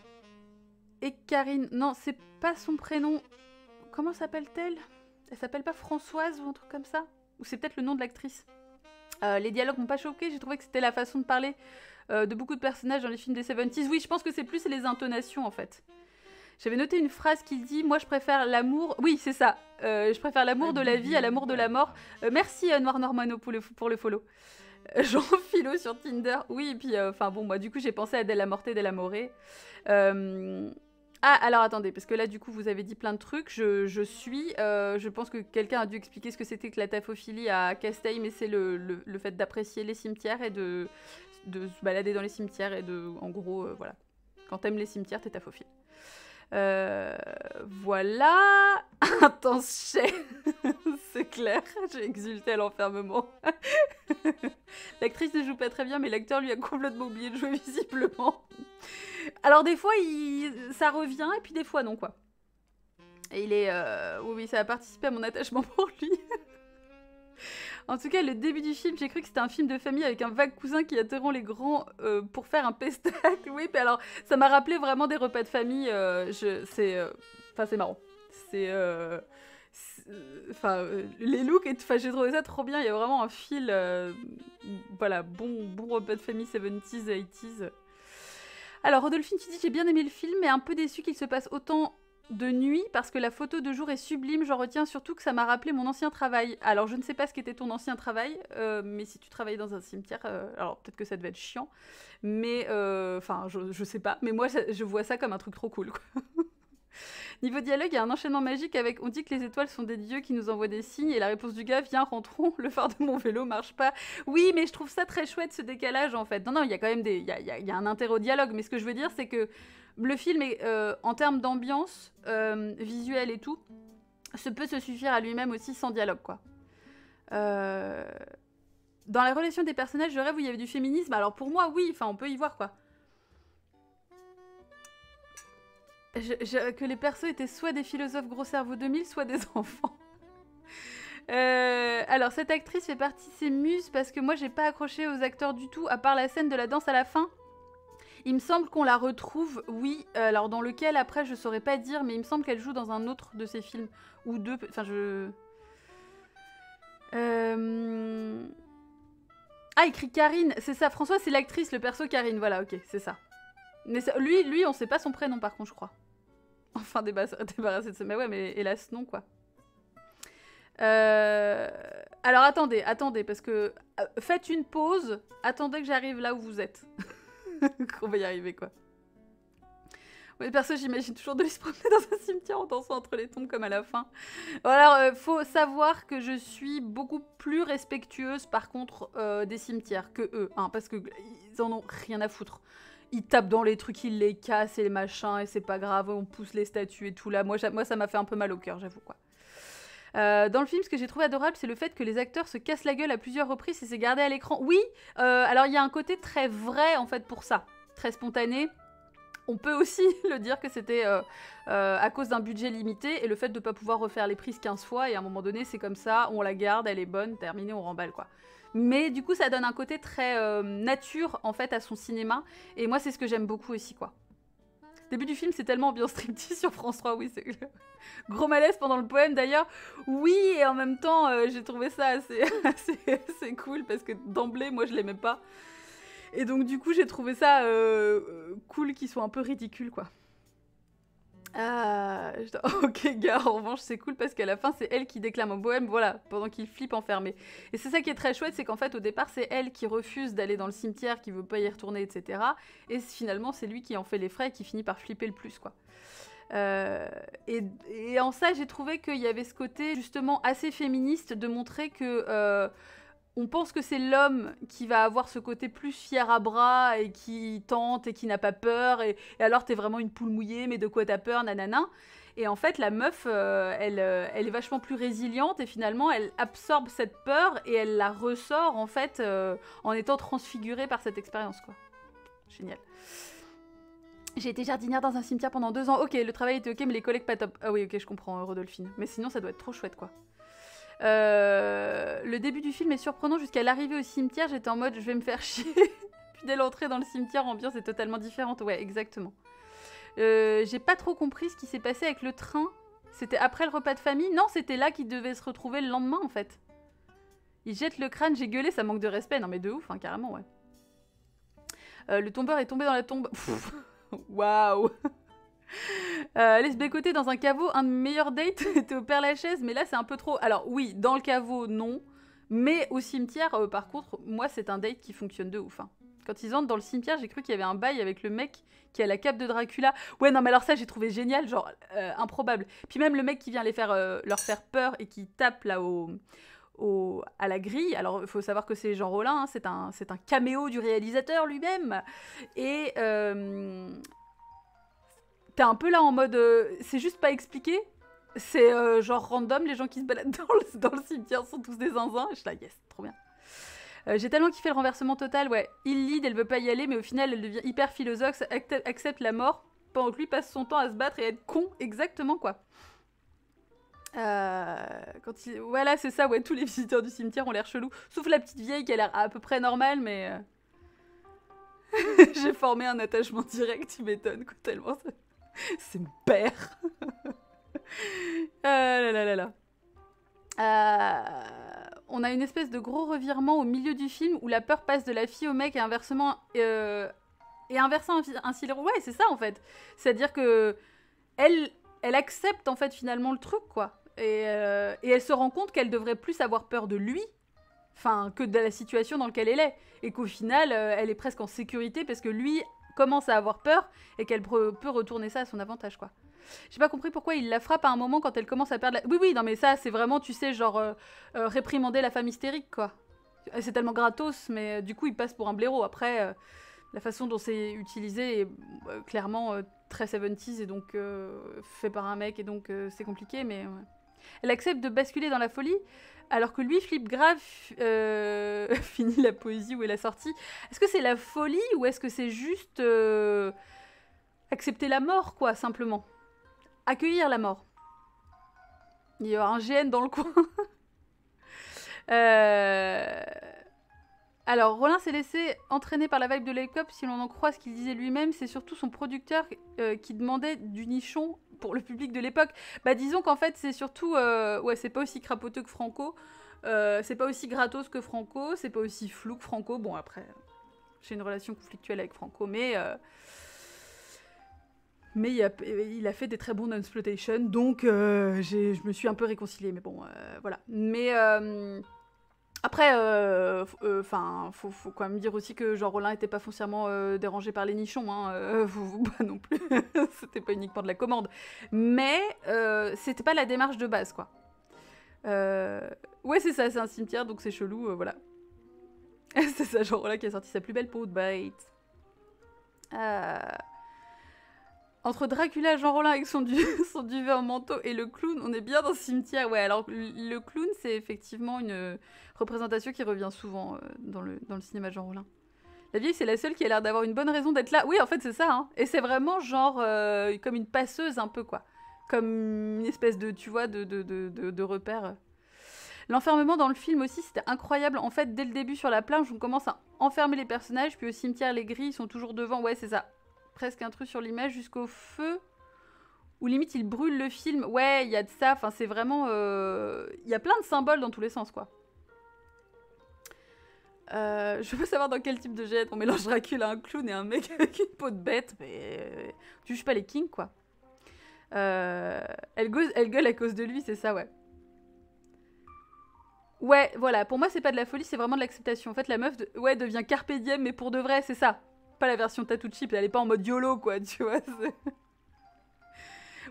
Speaker 1: et Karine. Non, c'est pas son prénom... Comment s'appelle-t-elle? Elle s'appelle pas Françoise ou un truc comme ça? Ou c'est peut-être le nom de l'actrice? Les dialogues m'ont pas choqué, j'ai trouvé que c'était la façon de parler de beaucoup de personnages dans les films des 70s. Oui, je pense que c'est plus les intonations en fait. J'avais noté une phrase qui dit « Moi je préfère l'amour... » Oui, c'est ça. Je préfère l'amour de la vie à l'amour de la mort. Merci Noir Normano pour le follow. Jean Philo sur Tinder. Oui, et puis, enfin bon, moi du coup j'ai pensé à Della Morte, Della More. Ah, alors attendez, parce que là, du coup, vous avez dit plein de trucs. Je pense que quelqu'un a dû expliquer ce que c'était que la taphophilie à Casteil, mais c'est le fait d'apprécier les cimetières et de se balader dans les cimetières et en gros, voilà. Quand t'aimes les cimetières, t'es taphophile. Voilà. Intense chais. C'est clair, j'ai exulté à l'enfermement. L'actrice ne joue pas très bien, mais l'acteur lui a complètement oublié de jouer visiblement. Alors des fois, ça revient, et puis des fois non, quoi. Et il est... Oui, ça a participé à mon attachement pour lui. En tout cas, le début du film, j'ai cru que c'était un film de famille avec un vague cousin qui interrompt les grands pour faire un pestacle. Oui, puis alors, ça m'a rappelé vraiment des repas de famille. Enfin, c'est marrant. Enfin, les looks, j'ai trouvé ça trop bien. Il y a vraiment un fil... voilà, bon repas de famille 70s, 80s. Alors, Rodolphine, tu dis j'ai bien aimé le film, mais un peu déçu qu'il se passe autant de nuit, parce que la photo de jour est sublime. J'en retiens surtout que ça m'a rappelé mon ancien travail. Alors, je ne sais pas ce qu'était ton ancien travail, mais si tu travaillais dans un cimetière, alors peut-être que ça devait être chiant, mais enfin, je sais pas. Mais moi, je vois ça comme un truc trop cool, quoi. Niveau dialogue, il y a un enchaînement magique avec « On dit que les étoiles sont des dieux qui nous envoient des signes » et la réponse du gars « Viens, rentrons, le phare de mon vélo marche pas. » Oui, mais je trouve ça très chouette, ce décalage, en fait. Non, il y a quand même il y a un intérêt au dialogue, mais ce que je veux dire, c'est que le film, est, en termes d'ambiance, visuelle et tout, peut se suffire à lui-même aussi sans dialogue, quoi. Dans la relation des personnages, je rêve où il y avait du féminisme. Alors pour moi, oui, enfin, on peut y voir, quoi. Que les persos étaient soit des philosophes gros cerveau 2000, soit des enfants. Alors, cette actrice fait partie de ses muses parce que moi, j'ai pas accroché aux acteurs du tout, à part la scène de la danse à la fin. Il me semble qu'on la retrouve, oui. Alors, dans lequel, après, je saurais pas dire, mais il me semble qu'elle joue dans un autre de ses films. Ou deux, enfin, Ah, écrit Karine, c'est ça. François, c'est l'actrice, le perso Karine, voilà, ok, c'est ça. Mais ça, lui, on sait pas son prénom, par contre, je crois. Enfin, débarrasser de ça. Mais ouais, mais hélas, non, quoi. Alors, attendez, parce que... faites une pause, attendez que j'arrive là où vous êtes. On va y arriver, quoi. Ouais, perso, j'imagine toujours de se promener dans un cimetière en dansant entre les tombes comme à la fin. Alors, faut savoir que je suis beaucoup plus respectueuse, par contre, des cimetières que eux, hein, parce que ils en ont rien à foutre. Ils tapent dans les trucs, ils les cassent et les machins, et c'est pas grave, on pousse les statues et tout là. Moi ça m'a fait un peu mal au cœur, j'avoue, quoi. Dans le film, ce que j'ai trouvé adorable, c'est le fait que les acteurs se cassent la gueule à plusieurs reprises et c'est gardé à l'écran. Oui, alors il y a un côté très vrai, en fait, pour ça. Très spontané. On peut aussi le dire que c'était à cause d'un budget limité et le fait de ne pas pouvoir refaire les prises 15 fois, et à un moment donné, c'est comme ça, on la garde, elle est bonne, terminé, on remballe, quoi. Mais du coup, ça donne un côté très nature, en fait, à son cinéma, et moi, c'est ce que j'aime beaucoup aussi, quoi. Le début du film, c'est tellement ambiance striptease sur France 3, oui, c'est gros malaise pendant le poème, d'ailleurs. Oui, et en même temps, j'ai trouvé ça assez cool, parce que d'emblée, moi, je l'aimais pas. Et donc du coup j'ai trouvé ça cool qu'ils soient un peu ridicules quoi. Ok gars, en revanche c'est cool parce qu'à la fin c'est elle qui déclame un poème, voilà, pendant qu'il flippe enfermé. Et c'est ça qui est très chouette, c'est qu'en fait au départ c'est elle qui refuse d'aller dans le cimetière, qui veut pas y retourner, etc. Et finalement c'est lui qui en fait les frais et qui finit par flipper le plus quoi. Et en ça j'ai trouvé qu'il y avait ce côté justement assez féministe de montrer que... on pense que c'est l'homme qui va avoir ce côté plus fier à bras et qui tente et qui n'a pas peur. Et alors, t'es vraiment une poule mouillée, mais de quoi t'as peur, nanana. Et en fait, la meuf, elle est vachement plus résiliente et finalement, elle absorbe cette peur et elle la ressort, en fait, en étant transfigurée par cette expérience, quoi. Génial. J'ai été jardinière dans un cimetière pendant 2 ans. Ok, le travail était ok, mais les collègues pas top. Ah oui, ok, je comprends, Rodolphine. Mais sinon, ça doit être trop chouette, quoi. Le début du film est surprenant jusqu'à l'arrivée au cimetière, j'étais en mode je vais me faire chier. Puis dès l'entrée dans le cimetière, l'ambiance est totalement différente. Ouais, exactement. J'ai pas trop compris ce qui s'est passé avec le train. C'était après le repas de famille? Non, c'était là qu'ils devaient se retrouver le lendemain en fait. Ils jettent le crâne, j'ai gueulé, ça manque de respect. Non mais de ouf, hein, carrément, ouais. Le tombeur est tombé dans la tombe. Waouh. Aller se bécoter dans un caveau, un de mes meilleurs dates était au Père-Lachaise, mais là c'est un peu trop. Alors oui, dans le caveau, non, mais au cimetière, par contre, moi c'est un date qui fonctionne de ouf. Hein. Quand ils entrent dans le cimetière, j'ai cru qu'il y avait un bail avec le mec qui a la cape de Dracula. Ouais, non, mais alors ça j'ai trouvé génial, genre improbable. Puis même le mec qui vient leur faire peur et qui tape là à la grille. Alors, il faut savoir que c'est Jean Rollin, hein, c'est un caméo du réalisateur lui-même. Et t'es un peu là en mode... c'est juste pas expliqué. C'est genre random, les gens qui se baladent dans le cimetière sont tous des zinzins. Et je suis là, yes, trop bien. J'ai tellement kiffé le renversement total, ouais. Il lead, elle veut pas y aller, mais au final, elle devient hyper philosophe, accepte la mort, pendant que lui passe son temps à se battre et être con, exactement, quoi. Voilà, c'est ça, ouais, tous les visiteurs du cimetière ont l'air chelous. Sauf la petite vieille qui a l'air à peu près normale, mais... J'ai formé un attachement direct, tu m'étonnes, quoi, tellement ça... C'est mon père. Ah là là là là. On a une espèce de gros revirement au milieu du film où la peur passe de la fille au mec et inversement... et inversant ainsi les rôles. Ouais, c'est ça, en fait. C'est-à-dire que... Elle accepte, en fait, finalement, le truc, quoi. Et elle se rend compte qu'elle devrait plus avoir peur de lui, enfin, que de la situation dans laquelle elle est. Et qu'au final, elle est presque en sécurité parce que lui commence à avoir peur et qu'elle peut retourner ça à son avantage, quoi. J'ai pas compris pourquoi il la frappe à un moment quand elle commence à perdre la... Oui, non, mais ça, c'est vraiment, tu sais, genre, réprimander la femme hystérique, quoi. C'est tellement gratos, mais du coup, il passe pour un blaireau. Après, la façon dont c'est utilisé est clairement très 70s et donc fait par un mec, et donc c'est compliqué, mais... Ouais. Elle accepte de basculer dans la folie, alors que lui flippe grave, finit la poésie où elle a sorti. Est-ce que c'est la folie ou est-ce que c'est juste accepter la mort, quoi, simplement? Accueillir la mort. Il y aura un GN dans le coin. Alors, Rollin s'est laissé entraîner par la vibe de Lake-Up, si l'on en croit ce qu'il disait lui-même, c'est surtout son producteur qui demandait du nichon pour le public de l'époque. Bah disons qu'en fait c'est surtout... ouais, c'est pas aussi crapoteux que Franco, c'est pas aussi gratos que Franco, c'est pas aussi flou que Franco. Bon après, j'ai une relation conflictuelle avec Franco, mais il a fait des très bons non-exploitation, donc je me suis un peu réconciliée, mais bon, voilà. Mais... Après, faut quand même dire aussi que Jean Rollin était pas foncièrement dérangé par les nichons, hein, vous pas non plus, c'était pas uniquement de la commande, mais c'était pas la démarche de base, quoi. Ouais, c'est ça, c'est un cimetière, donc c'est chelou, voilà. C'est ça, Jean Rollin qui a sorti sa plus belle peau de bête. Entre Dracula et Jean Rollin avec son duvet en manteau et le clown, on est bien dans ce cimetière. Ouais, alors le clown, c'est effectivement une représentation qui revient souvent dans le cinéma de Jean Rollin. La vieille, c'est la seule qui a l'air d'avoir une bonne raison d'être là. Oui, en fait, c'est ça, hein. Et c'est vraiment genre comme une passeuse un peu, quoi. Comme une espèce de, tu vois, de repère. L'enfermement dans le film aussi, c'était incroyable. En fait, dès le début sur la plage, on commence à enfermer les personnages, puis au cimetière, les grilles sont toujours devant. Ouais, c'est ça. Presque un truc sur l'image jusqu'au feu. Ou limite, il brûle le film. Ouais, il y a de ça. Enfin, c'est vraiment... Il y a plein de symboles dans tous les sens, quoi. Je veux savoir dans quel type de jet on mélange Dracula à un clown et un mec avec une peau de bête. Mais... tu juges pas les kings, quoi. Elle gueule à cause de lui, c'est ça, ouais. Ouais, voilà, pour moi c'est pas de la folie, c'est vraiment de l'acceptation. En fait, la meuf devient carpe diem, mais pour de vrai, c'est ça. Pas la version tattoo chip, elle est pas en mode YOLO, quoi, tu vois.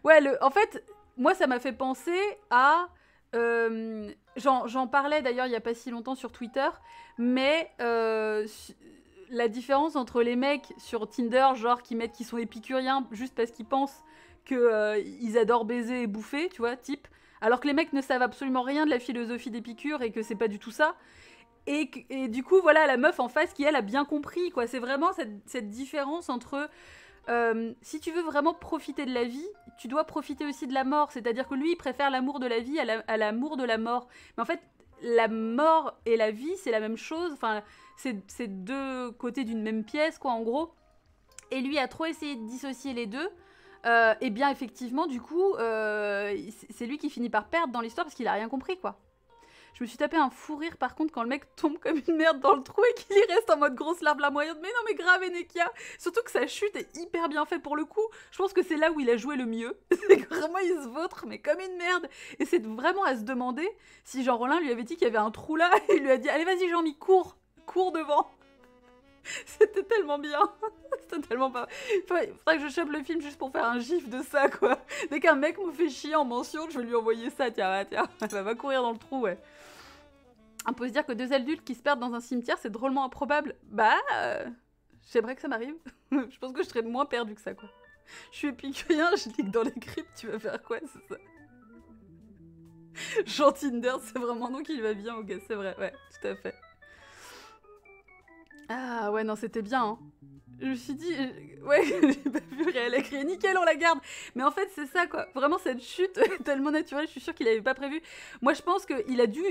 Speaker 1: Ouais, en fait, moi ça m'a fait penser à... j'en parlais d'ailleurs il y a pas si longtemps sur Twitter, mais la différence entre les mecs sur Tinder, genre qui mettent qu'ils sont épicuriens juste parce qu'ils pensent qu'ils adorent baiser et bouffer, tu vois, type... Alors que les mecs ne savent absolument rien de la philosophie d'Épicure et que c'est pas du tout ça. Et du coup, voilà, la meuf en face qui, elle, a bien compris, quoi. C'est vraiment cette différence entre... si tu veux vraiment profiter de la vie, tu dois profiter aussi de la mort. C'est-à-dire que lui, il préfère l'amour de la vie à l'amour de la mort. Mais en fait, la mort et la vie, c'est la même chose. Enfin, c'est deux côtés d'une même pièce, quoi, en gros. Et lui a trop essayé de dissocier les deux. Et bien effectivement, du coup, c'est lui qui finit par perdre dans l'histoire parce qu'il a rien compris, quoi. Je me suis tapé un fou rire par contre quand le mec tombe comme une merde dans le trou et qu'il y reste en mode grosse larve larmoyante. Mais non, mais grave, Enekia. Surtout que sa chute est hyper bien faite pour le coup. Je pense que c'est là où il a joué le mieux. C'est que vraiment il se vautre, mais comme une merde. Et c'est vraiment à se demander si Jean Rollin lui avait dit qu'il y avait un trou là et il lui a dit allez vas-y Jean-Mi, cours devant. C'était tellement bien. C'était tellement pas... Faudrait que je chope le film juste pour faire un gif de ça, quoi. Dès qu'un mec me fait chier en mention, je vais lui envoyer ça. Tiens, va courir dans le trou, ouais. On peut se dire que deux adultes qui se perdent dans un cimetière, c'est drôlement improbable. Bah, j'aimerais que ça m'arrive. Je pense que je serais moins perdue que ça, quoi. Je suis épicurien, je dis que dans les cryptes, tu vas faire quoi, c'est ça. Jean Tinder, c'est vraiment nom qui lui va bien au gars, c'est vrai, ouais, tout à fait. Ah ouais, non, c'était bien, hein. Je me suis dit, ouais, j'ai pas vu réel écrit, nickel, on la garde. Mais en fait, c'est ça, quoi. Vraiment, cette chute tellement naturelle, je suis sûre qu'il avait pas prévu. Moi, je pense qu'il a dû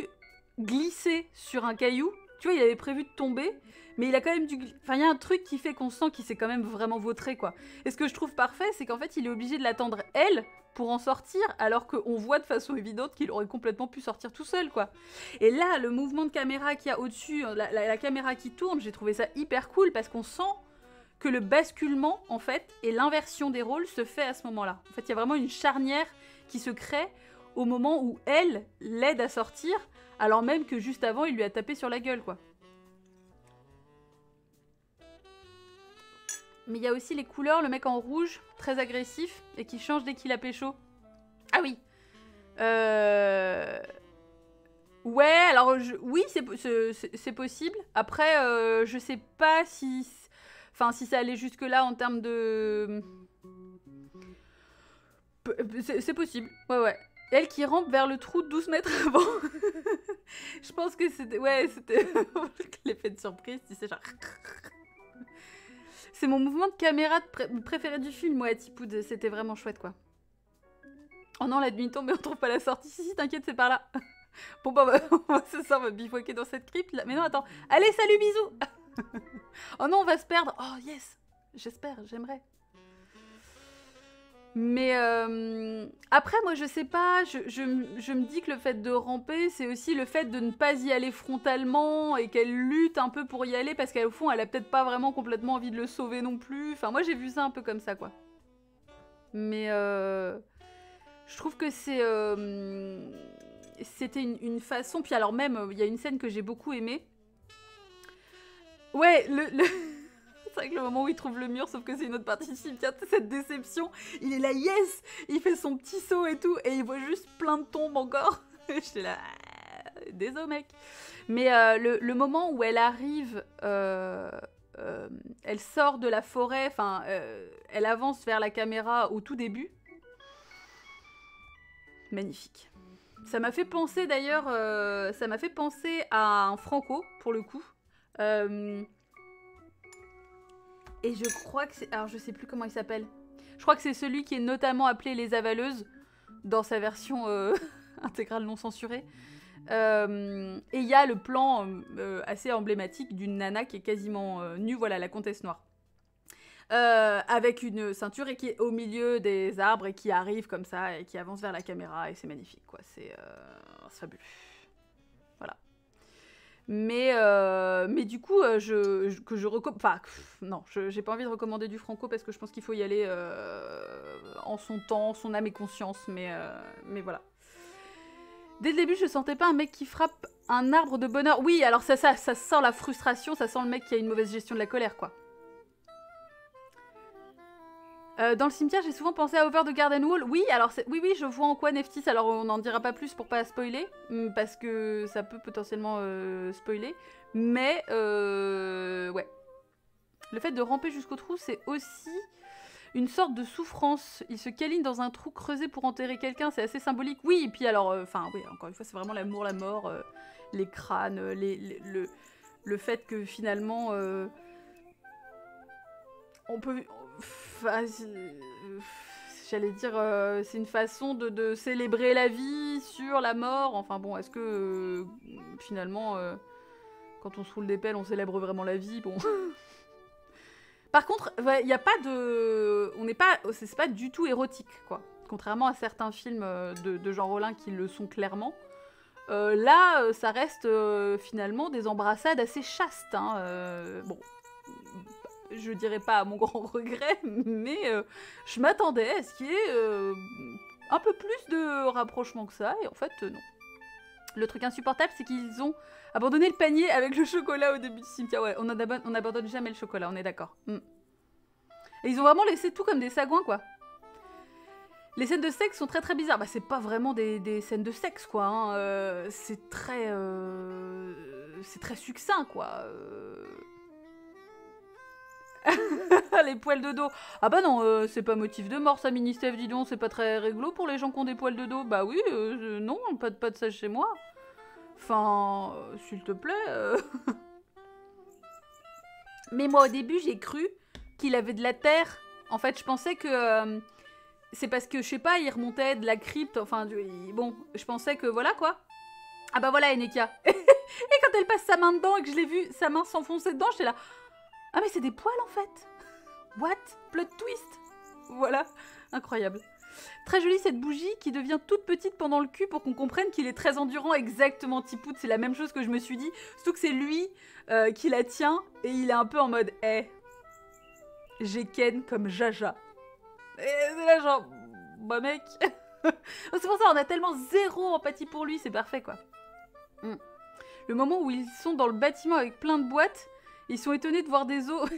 Speaker 1: glisser sur un caillou. Tu vois, il avait prévu de tomber, mais il a quand même dû... Enfin, il y a un truc qui fait qu'on sent qu'il s'est quand même vraiment vautré, quoi. Et ce que je trouve parfait, c'est qu'en fait, il est obligé de l'attendre, elle, pour en sortir, alors qu'on voit de façon évidente qu'il aurait complètement pu sortir tout seul, quoi. Et là, le mouvement de caméra qu'il y a au-dessus, la caméra qui tourne, j'ai trouvé ça hyper cool, parce qu'on sent que le basculement, en fait, et l'inversion des rôles se fait à ce moment-là. En fait, il y a vraiment une charnière qui se crée au moment où elle l'aide à sortir, alors même que juste avant, il lui a tapé sur la gueule, quoi. Mais il y a aussi les couleurs, le mec en rouge, très agressif, et qui change dès qu'il a pécho. Ah oui. Ouais, alors, oui, c'est possible. Après, je sais pas si... Enfin, si ça allait jusque-là en termes de... C'est possible, ouais. Elle qui rampe vers le trou 12 mètres avant. Je pense que c'était... Ouais, c'était... L'effet de surprise, tu sais, genre... C'est mon mouvement de caméra préféré du film, ouais, Tipoud. C'était vraiment chouette, quoi. Oh non, la nuit tombe, mais on trouve pas la sortie. Si, t'inquiète, c'est par là. Bon, bah, c'est ça, on va bivouaquer dans cette crypte, là. Mais non, attends. Allez, salut, bisous. Oh non, on va se perdre. Oh, yes. J'espère, j'aimerais. Mais après, moi, je sais pas, je me dis que le fait de ramper, c'est aussi le fait de ne pas y aller frontalement et qu'elle lutte un peu pour y aller parce qu'au fond, elle a peut-être pas vraiment complètement envie de le sauver non plus. Enfin, moi, j'ai vu ça un peu comme ça, quoi. Mais je trouve que c'était une façon... Puis alors même, il y a une scène que j'ai beaucoup aimée. Ouais, c'est vrai que le moment où il trouve le mur, sauf que c'est une autre partie du cimetière, cette déception, il est là, yes. Il fait son petit saut et tout, et il voit juste plein de tombes encore. J'étais là, désolé mec. Mais le moment où elle arrive, elle sort de la forêt, enfin, elle avance vers la caméra au tout début. Magnifique. Ça m'a fait penser d'ailleurs, ça m'a fait penser à un Franco, pour le coup. Et je crois que c'est... Alors, je sais plus comment il s'appelle. Je crois que c'est celui qui est notamment appelé Les Avaleuses, dans sa version intégrale non censurée. Et il y a le plan assez emblématique d'une nana qui est quasiment nue, voilà, la comtesse noire. Avec une ceinture et qui est au milieu des arbres et qui arrive comme ça et qui avance vers la caméra et c'est magnifique, quoi. C'est fabuleux. Voilà. Mais du coup, je recommande... Enfin, non, j'ai pas envie de recommander du Franco parce que je pense qu'il faut y aller en son temps, son âme et conscience, mais voilà. Dès le début, je sentais pas un mec qui frappe un arbre de bonheur. Oui, alors ça sent la frustration, ça sent le mec qui a une mauvaise gestion de la colère, quoi. Dans le cimetière, j'ai souvent pensé à Over the Garden Wall. Oui, alors oui, je vois en quoi Neftis. Alors on n'en dira pas plus pour pas spoiler, parce que ça peut potentiellement spoiler. Mais ouais, le fait de ramper jusqu'au trou, c'est aussi une sorte de souffrance. Il se câline dans un trou creusé pour enterrer quelqu'un, c'est assez symbolique. Oui, et puis alors, enfin oui, encore une fois, c'est vraiment l'amour, la mort, les crânes, le fait que finalement, on peut... J'allais dire, c'est une façon de célébrer la vie sur la mort. Enfin bon, est-ce que finalement, quand on se roule des pelles, on célèbre vraiment la vie? Bon. Par contre, il n'y a pas de... On n'est pas... C'est pas du tout érotique, quoi. Contrairement à certains films de Jean Rollin qui le sont clairement. Là, ça reste finalement des embrassades assez chastes. Hein. Bon... Je dirais pas à mon grand regret, mais je m'attendais à ce qu'il y ait un peu plus de rapprochement que ça, et en fait, non. Le truc insupportable, c'est qu'ils ont abandonné le panier avec le chocolat au début du cimetière. Ouais, on n'abandonne jamais le chocolat, on est d'accord. Et ils ont vraiment laissé tout comme des sagouins, quoi. Les scènes de sexe sont très très bizarres. Bah, c'est pas vraiment des scènes de sexe, quoi. Hein. C'est très succinct, quoi. Les poils de dos. Ah bah non, c'est pas motif de mort ça, Ministève, dis donc, c'est pas très réglo pour les gens qui ont des poils de dos. Bah oui, non, pas de ça chez moi. Enfin, s'il te plaît. Mais moi au début j'ai cru qu'il avait de la terre. En fait je pensais que c'est parce que je sais pas, il remontait de la crypte. Enfin bon, je pensais que voilà quoi. Ah bah voilà Eneka. Et quand elle passe sa main dedans et que je l'ai vu sa main s'enfoncer dedans, j'étais là. Ah mais c'est des poils en fait. What? Plot twist. Voilà, incroyable. Très jolie cette bougie qui devient toute petite pendant le cul pour qu'on comprenne qu'il est très endurant. Exactement, Tipout, c'est la même chose que je me suis dit. Surtout que c'est lui qui la tient et il est un peu en mode « Eh, j'ai Ken comme Jaja ». Et c'est là genre « Bah mec ». C'est pour ça on a tellement zéro empathie pour lui, c'est parfait quoi. Le moment où ils sont dans le bâtiment avec plein de boîtes, ils sont étonnés de voir des os.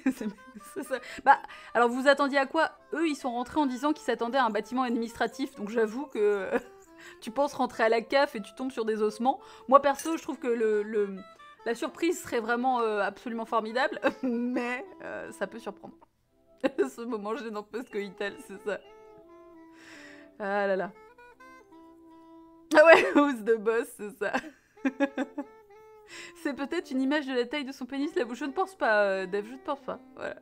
Speaker 1: C'est ça. Bah, alors vous attendiez à quoi? Eux, ils sont rentrés en disant qu'ils s'attendaient à un bâtiment administratif. Donc j'avoue que tu penses rentrer à la CAF et tu tombes sur des ossements. Moi, perso, je trouve que la surprise serait vraiment absolument formidable. Mais ça peut surprendre. Ce moment gênant post-coïtal, c'est ça. Ah là là. Ah ouais, who's the boss, c'est ça. C'est peut-être une image de la taille de son pénis, là. Je ne pense pas, Dave, je ne pense pas. Voilà.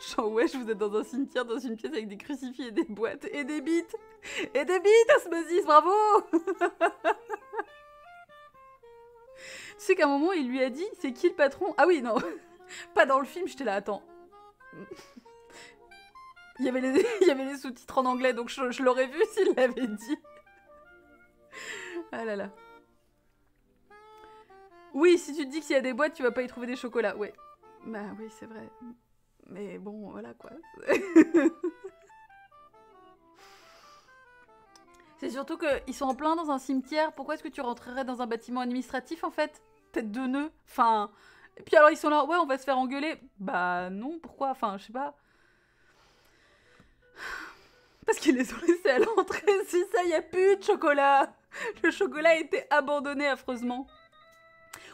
Speaker 1: Genre, wesh, vous êtes dans un cimetière, dans une pièce avec des crucifix et des boîtes, et des bites. Et des bites, Osmosis, bravo. Tu sais qu'à un moment, il lui a dit, c'est qui le patron? Ah oui, non. Pas dans le film, j'étais là, attends. Il y avait les sous-titres en anglais, donc je l'aurais vu s'il l'avait dit. Ah là là. Oui, si tu te dis que s'il y a des boîtes, tu vas pas y trouver des chocolats. Ouais. Bah oui, c'est vrai. Mais bon, voilà quoi. C'est surtout qu'ils sont en plein dans un cimetière. Pourquoi est-ce que tu rentrerais dans un bâtiment administratif en fait? Tête de nœud. Enfin. Et puis alors ils sont là, ouais, on va se faire engueuler. Bah non, pourquoi? Enfin, je sais pas. Parce qu'ils les ont laissés à l'entrée. C'est ça, y a plus de chocolat. Le chocolat a été abandonné affreusement.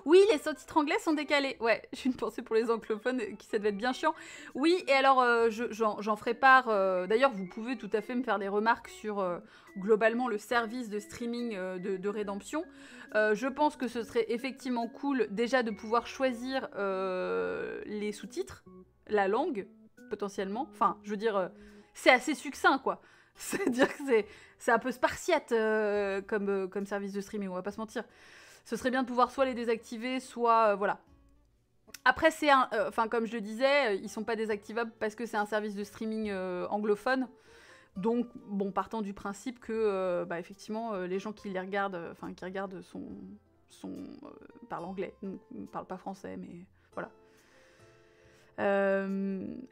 Speaker 1: Oui, les sous-titres anglais sont décalés. Ouais, j'ai une pensée pour les anglophones, qui ça devait être bien chiant. Oui, et alors, j'en ferai part. D'ailleurs, vous pouvez tout à fait me faire des remarques sur, globalement, le service de streaming de Rédemption. Je pense que ce serait effectivement cool, déjà, de pouvoir choisir les sous-titres. la langue, potentiellement. Enfin, je veux dire, c'est assez succinct, quoi. C'est-à-dire que c'est un peu spartiate comme service de streaming, on va pas se mentir. Ce serait bien de pouvoir soit les désactiver, soit... voilà. Après, c'est un... Enfin, comme je le disais, ils sont pas désactivables parce que c'est un service de streaming anglophone. Donc, bon, partant du principe que, effectivement, les gens qui les regardent, qui regardent parlent anglais. Donc, ils ne parlent pas français, mais voilà.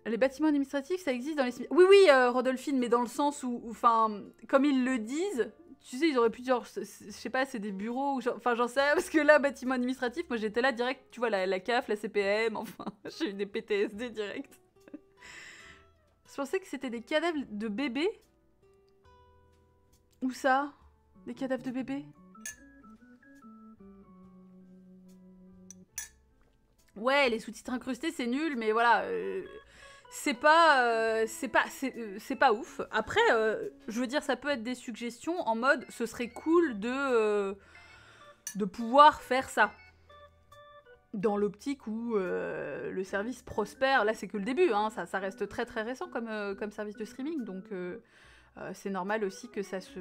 Speaker 1: Les bâtiments administratifs, ça existe dans les... Oui, oui, Rodolphine, mais dans le sens où, comme ils le disent, tu sais, ils auraient pu dire, je sais pas, c'est des bureaux, ou j'en sais rien, parce que là, bâtiment administratif, moi j'étais là direct, tu vois, la CAF, la CPM, j'ai eu des PTSD direct. Je pensais que c'était des cadavres de bébés. Où ça? Des cadavres de bébés? Ouais, les sous-titres incrustés, c'est nul, mais voilà, c'est pas ouf. Après, je veux dire, ça peut être des suggestions en mode, ce serait cool de pouvoir faire ça. Dans l'optique où le service prospère, là c'est que le début, hein, ça reste très très récent comme service de streaming, donc c'est normal aussi que ça se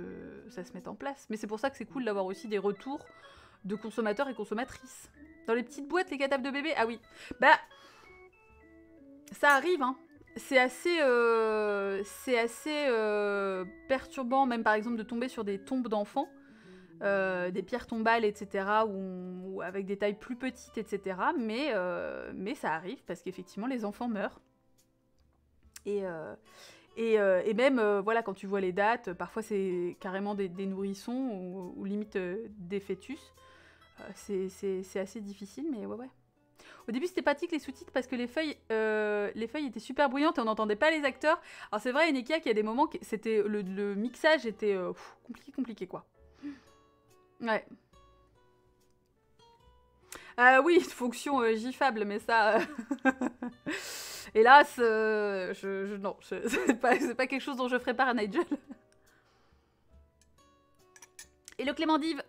Speaker 1: mette en place. Mais c'est pour ça que c'est cool d'avoir aussi des retours de consommateurs et consommatrices. Dans les petites boîtes, les cadavres de bébés, ah oui. Bah, ça arrive, hein. C'est assez perturbant, même par exemple, de tomber sur des tombes d'enfants, des pierres tombales, etc., ou avec des tailles plus petites, etc. Mais ça arrive, parce qu'effectivement, les enfants meurent. Et même, voilà, quand tu vois les dates, parfois c'est carrément des nourrissons, ou limite des fœtus. C'est assez difficile, mais ouais. Au début, c'était pratique les sous-titres parce que les feuilles étaient super bruyantes et on n'entendait pas les acteurs. Alors c'est vrai, Nekia, qu'il y a des moments, c'était le mixage était compliqué, quoi. Ouais. Oui, fonction gifable, mais ça... Hélas, non, c'est pas quelque chose dont je ferai part à Nigel. Et le Clémendive.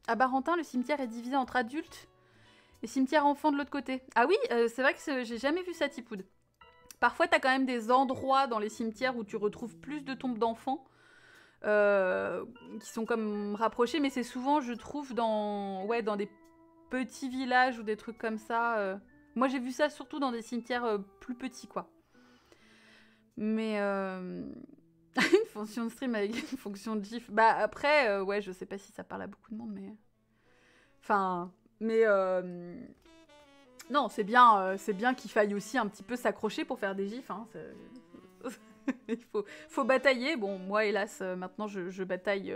Speaker 1: À Barentin, le cimetière est divisé entre adultes et cimetière enfants de l'autre côté. Ah oui, c'est vrai que j'ai jamais vu ça, Tipoud. Parfois, t'as quand même des endroits dans les cimetières où tu retrouves plus de tombes d'enfants qui sont comme rapprochés, mais c'est souvent, je trouve, dans des petits villages ou des trucs comme ça. Moi, j'ai vu ça surtout dans des cimetières plus petits, quoi. Mais... une fonction de stream avec une fonction de gif. Bah après, ouais, je sais pas si ça parle à beaucoup de monde, mais... Non, c'est bien qu'il faille aussi un petit peu s'accrocher pour faire des gifs, hein. Il faut batailler. Bon, moi, hélas, maintenant, je bataille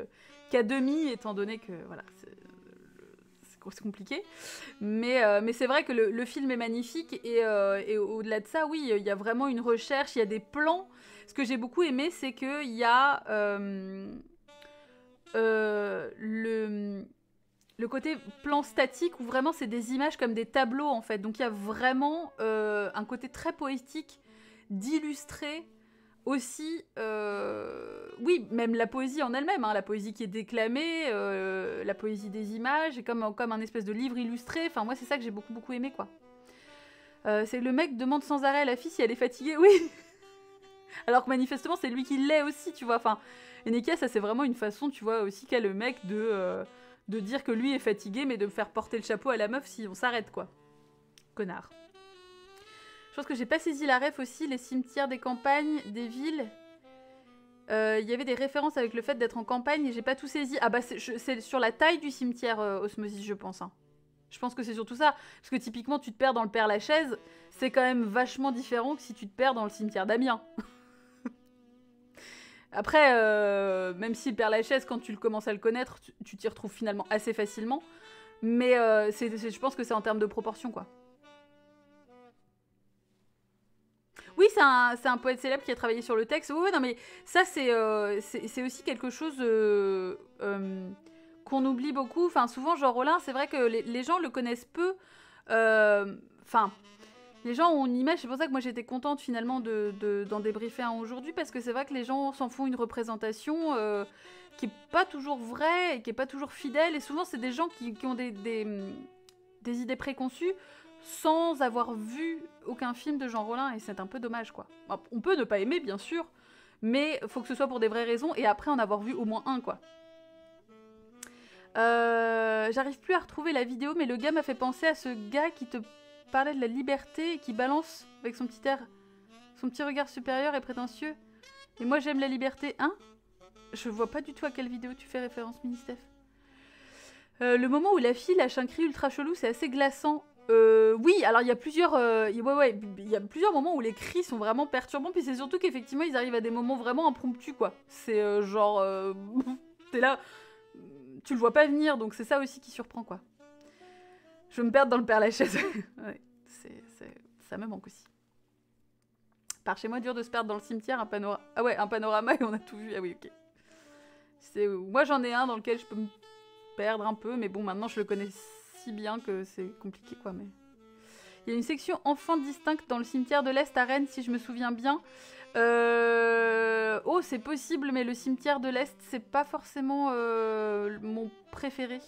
Speaker 1: qu'à demi, étant donné que, voilà, c'est compliqué. Mais c'est vrai que le film est magnifique, et au-delà de ça, oui, il y a vraiment une recherche, il y a des plans. Ce que j'ai beaucoup aimé, c'est qu'il y a le côté plan statique où vraiment c'est des images comme des tableaux, en fait. Donc il y a vraiment un côté très poétique d'illustrer aussi, oui, même la poésie en elle-même, hein, la poésie qui est déclamée, la poésie des images, et comme un espèce de livre illustré. Enfin, moi, c'est ça que j'ai beaucoup aimé, quoi. C'est le mec demande sans arrêt à la fille si elle est fatiguée, oui. Alors que manifestement, c'est lui qui l'est aussi, tu vois. Enfin, Nekia, ça c'est vraiment une façon, tu vois, aussi qu'a le mec de dire que lui est fatigué, mais de faire porter le chapeau à la meuf si on s'arrête, quoi. Connard. Je pense que j'ai pas saisi la ref aussi, les cimetières des campagnes, des villes. Il y avait des références avec le fait d'être en campagne et j'ai pas tout saisi. Ah bah c'est sur la taille du cimetière Osmosis, je pense. Hein. Je pense que c'est surtout ça. Parce que typiquement, tu te perds dans le Père-Lachaise, c'est quand même vachement différent que si tu te perds dans le cimetière d'Amiens. Après, même si le Père-Lachaise, quand tu commences à le connaître, tu t'y retrouves finalement assez facilement. Mais je pense que c'est en termes de proportion, quoi. Oui, c'est un poète célèbre qui a travaillé sur le texte. Oui, non, mais ça, c'est aussi quelque chose qu'on oublie beaucoup. Enfin, souvent, Jean Rollin, c'est vrai que les gens le connaissent peu. Enfin, les gens ont une image. C'est pour ça que moi, j'étais contente, finalement, d'en débriefer un aujourd'hui, parce que c'est vrai que les gens s'en font une représentation qui est pas toujours vraie et qui est pas toujours fidèle. Et souvent, c'est des gens qui ont des idées préconçues sans avoir vu aucun film de Jean Rollin, et c'est un peu dommage, quoi. On peut ne pas aimer, bien sûr, mais faut que ce soit pour des vraies raisons, et après en avoir vu au moins un, quoi. J'arrive plus à retrouver la vidéo, mais le gars m'a fait penser à ce gars qui te parlait de la liberté et qui balance avec son petit air, son petit regard supérieur et prétentieux. Et moi j'aime la liberté, hein? Je vois pas du tout à quelle vidéo tu fais référence, Ministef. Le moment où la fille lâche un cri ultra chelou, c'est assez glaçant. Oui, alors il y a plusieurs, il y a plusieurs moments où les cris sont vraiment perturbants, puis c'est surtout qu'effectivement ils arrivent à des moments vraiment impromptus, quoi. C'est genre, t'es là, tu le vois pas venir, donc c'est ça aussi qui surprend, quoi. Je me perds dans le Père-Lachaise. Ouais, ça me manque aussi. Par chez moi, dur de se perdre dans le cimetière, un panorama. Ah ouais, un panorama et on a tout vu. Ah oui, ok. Moi j'en ai un dans lequel je peux me perdre un peu, mais bon, maintenant je le connais si bien que c'est compliqué, quoi. Mais il y a une section enfants distincte dans le cimetière de l'Est à Rennes, si je me souviens bien. Oh, c'est possible, mais le cimetière de l'Est, c'est pas forcément mon préféré.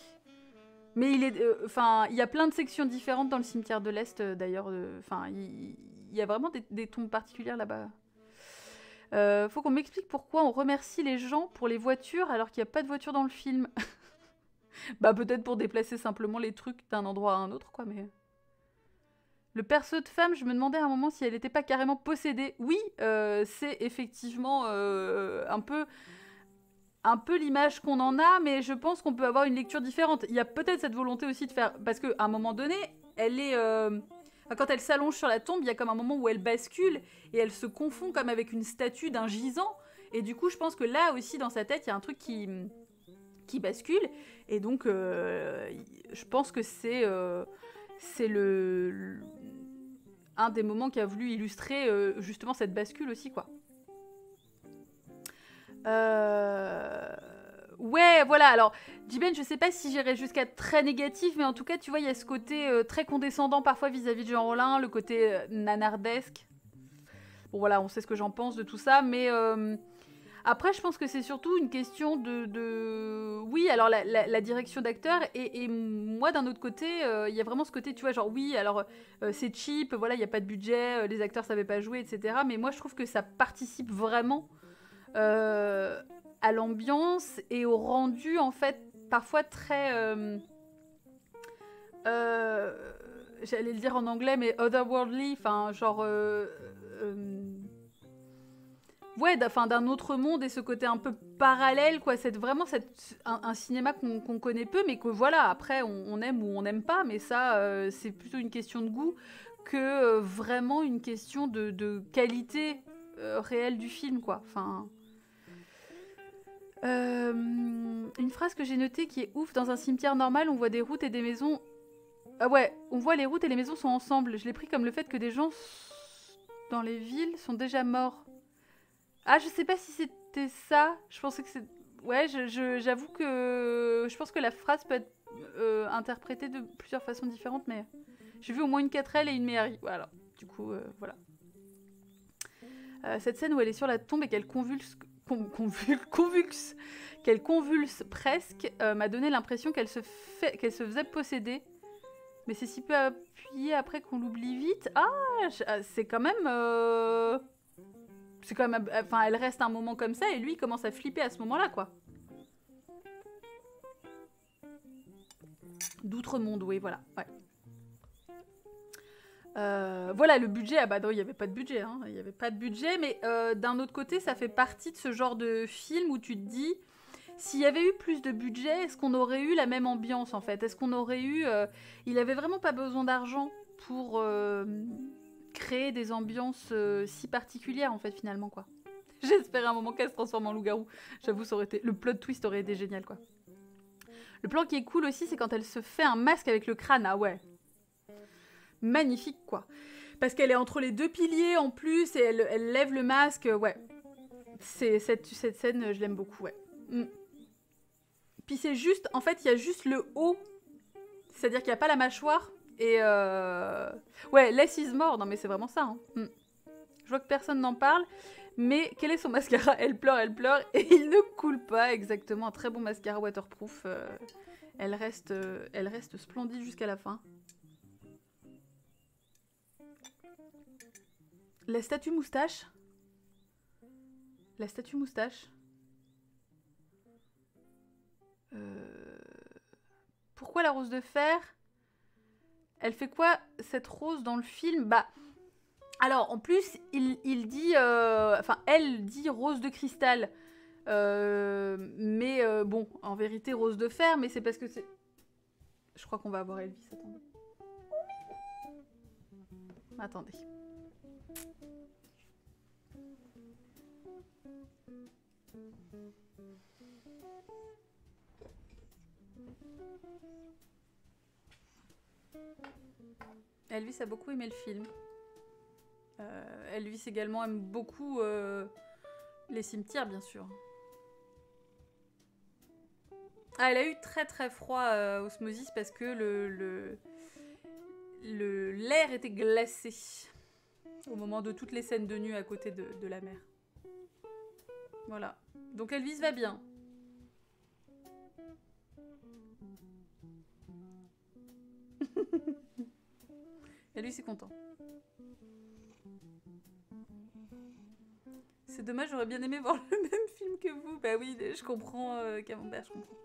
Speaker 1: Mais il est, enfin, il y a plein de sections différentes dans le cimetière de l'Est, d'ailleurs. Enfin, il y a vraiment des tombes particulières là-bas. Faut qu'on m'explique pourquoi on remercie les gens pour les voitures alors qu'il n'y a pas de voiture dans le film. Bah peut-être pour déplacer simplement les trucs d'un endroit à un autre, quoi, mais... Le perso de femme, je me demandais à un moment si elle n'était pas carrément possédée. Oui, c'est effectivement un peu l'image qu'on en a, mais je pense qu'on peut avoir une lecture différente. Il y a peut-être cette volonté aussi de faire... Parce qu'à un moment donné, elle est... Quand elle s'allonge sur la tombe, il y a comme un moment où elle bascule et elle se confond comme avec une statue d'un gisant. Et du coup, je pense que là aussi, dans sa tête, il y a un truc qui bascule. Et donc, je pense que c'est un des moments qui a voulu illustrer justement cette bascule aussi, quoi. Ouais, voilà, alors, Jiben, je sais pas si j'irais jusqu'à très négatif, mais en tout cas, tu vois, il y a ce côté très condescendant parfois vis-à-vis de Jean Rollin, le côté nanardesque. Bon, voilà, on sait ce que j'en pense de tout ça, mais après, je pense que c'est surtout une question de... Oui, alors la direction d'acteur, et moi, d'un autre côté, il y a vraiment ce côté, tu vois, genre, oui, alors, c'est cheap, voilà, il n'y a pas de budget, les acteurs savaient pas jouer, etc. Mais moi, je trouve que ça participe vraiment à l'ambiance et au rendu, en fait, parfois très... j'allais le dire en anglais, mais otherworldly, enfin, genre... ouais, d'un autre monde, et ce côté un peu parallèle, quoi. C'est vraiment un cinéma qu'on connaît peu, mais que voilà, après, on aime ou on n'aime pas, mais ça, c'est plutôt une question de goût que vraiment une question de qualité réelle du film, quoi. Enfin... une phrase que j'ai notée qui est ouf: dans un cimetière normal, on voit des routes et des maisons... Ah ouais, on voit les routes et les maisons sont ensemble. Je l'ai pris comme le fait que des gens dans les villes sont déjà morts. Ah, je sais pas si c'était ça. Je pensais que c'est... Ouais, j'avoue que... Je pense que la phrase peut être interprétée de plusieurs façons différentes, mais... J'ai vu au moins une 4L et une Méhari. Voilà. Du coup, voilà. Cette scène où elle est sur la tombe et qu'elle convulse presque, m'a donné l'impression qu'elle se faisait posséder. Mais c'est si peu appuyé après qu'on l'oublie vite. Ah, c'est quand même... C'est quand même... Enfin, elle reste un moment comme ça et lui, il commence à flipper à ce moment-là, quoi. D'outre-monde, oui, voilà. Ouais. Voilà, le budget, ah bah non, il n'y avait pas de budget, hein. Il n'y avait pas de budget, mais d'un autre côté, ça fait partie de ce genre de film où tu te dis, s'il y avait eu plus de budget, est-ce qu'on aurait eu la même ambiance, en fait? Est-ce qu'on aurait eu... Il avait vraiment pas besoin d'argent pour créer des ambiances si particulières, en fait, finalement, quoi. J'espérais un moment qu'elle se transforme en loup-garou. J'avoue, ça aurait été... Le plot twist aurait été génial, quoi. Le plan qui est cool aussi, c'est quand elle se fait un masque avec le crâne. Ah ouais. Magnifique, quoi. Parce qu'elle est entre les deux piliers, en plus, et elle lève le masque. Ouais. Cette scène, je l'aime beaucoup, ouais. Puis c'est juste... En fait, il y a juste le haut. C'est-à-dire qu'il n'y a pas la mâchoire. Et ouais, less is more. Non, mais c'est vraiment ça. Hein. Je vois que personne n'en parle. Mais quel est son mascara? Elle pleure, et il ne coule pas. Exactement, un très bon mascara waterproof. Elle reste splendide jusqu'à la fin. La statue moustache. La statue moustache. Pourquoi la rose de fer? Elle fait quoi, cette rose, dans le film? Bah, alors, en plus, il dit... Enfin, elle dit rose de cristal. Mais bon, en vérité, rose de fer, mais c'est parce que c'est... Je crois qu'on va avoir Elvis, attendez. Attendez. Elvis a beaucoup aimé le film. Elvis également aime beaucoup les cimetières, bien sûr. Ah, elle a eu très très froid, Osmosis, parce que l'air était glacé au moment de toutes les scènes de nu à côté de la mer. Voilà. Donc Elvis va bien. Elvis est content. C'est dommage, j'aurais bien aimé voir le même film que vous. Bah oui, je comprends, Camembert, je comprends.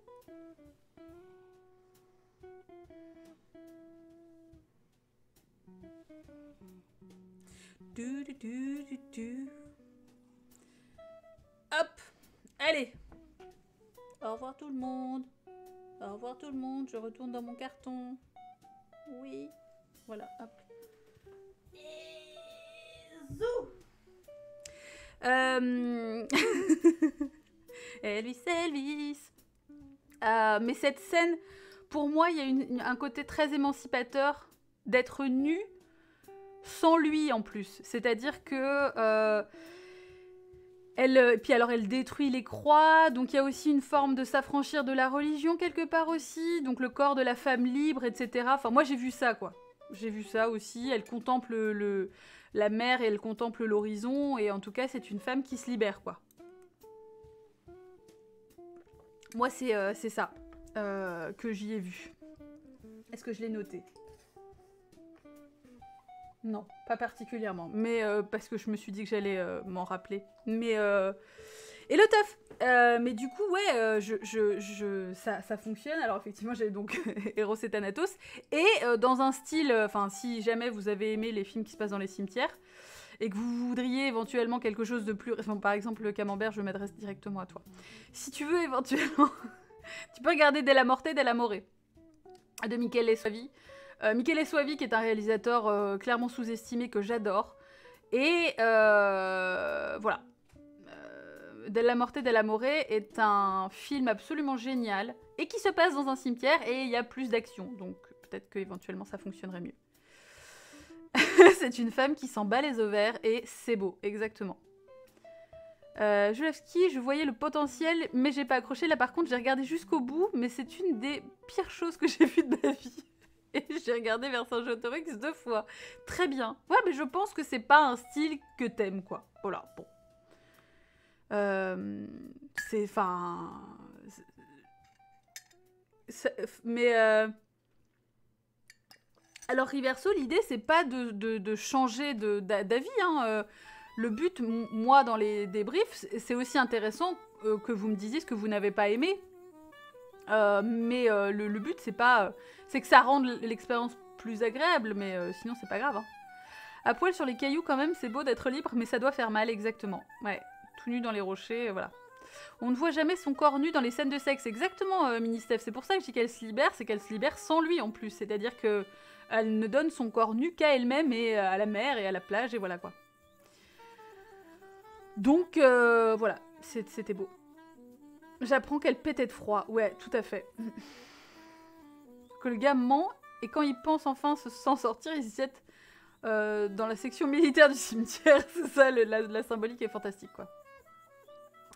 Speaker 1: Hop, allez. Au revoir tout le monde. Au revoir tout le monde, je retourne dans mon carton. Oui. Voilà, hop. Et zou. Elvis, Elvis. Mais cette scène, pour moi, il y a un côté très émancipateur d'être nu sans lui en plus. C'est-à-dire que puis alors elle détruit les croix, donc il y a aussi une forme de s'affranchir de la religion quelque part aussi, donc le corps de la femme libre, etc. Enfin moi j'ai vu ça quoi. J'ai vu ça aussi, elle contemple la mer et elle contemple l'horizon, et en tout cas c'est une femme qui se libère quoi. Moi c'est ça que j'y ai vu. Est-ce que je l'ai noté? Non, pas particulièrement, mais parce que je me suis dit que j'allais m'en rappeler. Mais et le teuf. Mais du coup, ouais, ça fonctionne. Alors effectivement, j'ai donc Eros et Thanatos. Et dans un style, enfin, si jamais vous avez aimé les films qui se passent dans les cimetières, et que vous voudriez éventuellement quelque chose de plus... Enfin, par exemple, le Camembert, je m'adresse directement à toi. Si tu veux éventuellement... tu peux regarder Della Morte, Della More, de Michele Soavi. Michele Soavi, qui est un réalisateur clairement sous-estimé, que j'adore. Et voilà. Della Morte Della More est un film absolument génial et qui se passe dans un cimetière et il y a plus d'action. Donc peut-être qu'éventuellement ça fonctionnerait mieux. C'est une femme qui s'en bat les ovaires et c'est beau, exactement. Julewski, je voyais le potentiel, mais j'ai pas accroché. Là par contre, j'ai regardé jusqu'au bout, mais c'est une des pires choses que j'ai vues de ma vie. Et j'ai regardé Vercingétorix 2 fois. Très bien. Ouais, mais je pense que c'est pas un style que t'aimes, quoi. Voilà, bon. C'est... Enfin... Mais... Alors, Riverso, l'idée, c'est pas de changer d'avis, hein. Le but, moi, dans les débriefs, c'est aussi intéressant que vous me disiez ce que vous n'avez pas aimé. Mais le but, c'est pas... c'est que ça rende l'expérience plus agréable, mais sinon, c'est pas grave. Hein. À poil sur les cailloux, quand même, c'est beau d'être libre, mais ça doit faire mal, exactement. Ouais, tout nu dans les rochers, voilà. On ne voit jamais son corps nu dans les scènes de sexe. Exactement, Ministef. C'est pour ça que je dis qu'elle se libère, c'est qu'elle se libère sans lui, en plus. C'est-à-dire que elle ne donne son corps nu qu'à elle-même et à la mer et à la plage, et voilà, quoi. Donc, voilà, c'était beau. J'apprends qu'elle pétait de froid. Ouais, tout à fait. Que le gars ment, et quand il pense enfin s'en sortir, il se jette dans la section militaire du cimetière. C'est ça, la symbolique est fantastique, quoi.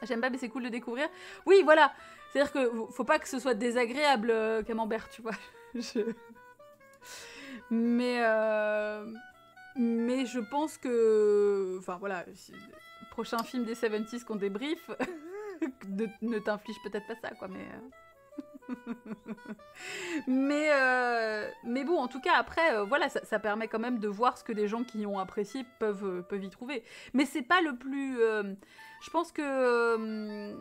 Speaker 1: J'aime pas, mais c'est cool de découvrir. Oui, voilà. C'est-à-dire que faut pas que ce soit désagréable, Camembert, tu vois. Mais je pense que... Enfin, voilà. Prochain film des 70s qu'on débrief, ne t'inflige peut-être pas ça, quoi, mais... mais bon, en tout cas, après, voilà, ça permet quand même de voir ce que des gens qui ont apprécié peuvent y trouver. Mais c'est pas le plus... je pense que...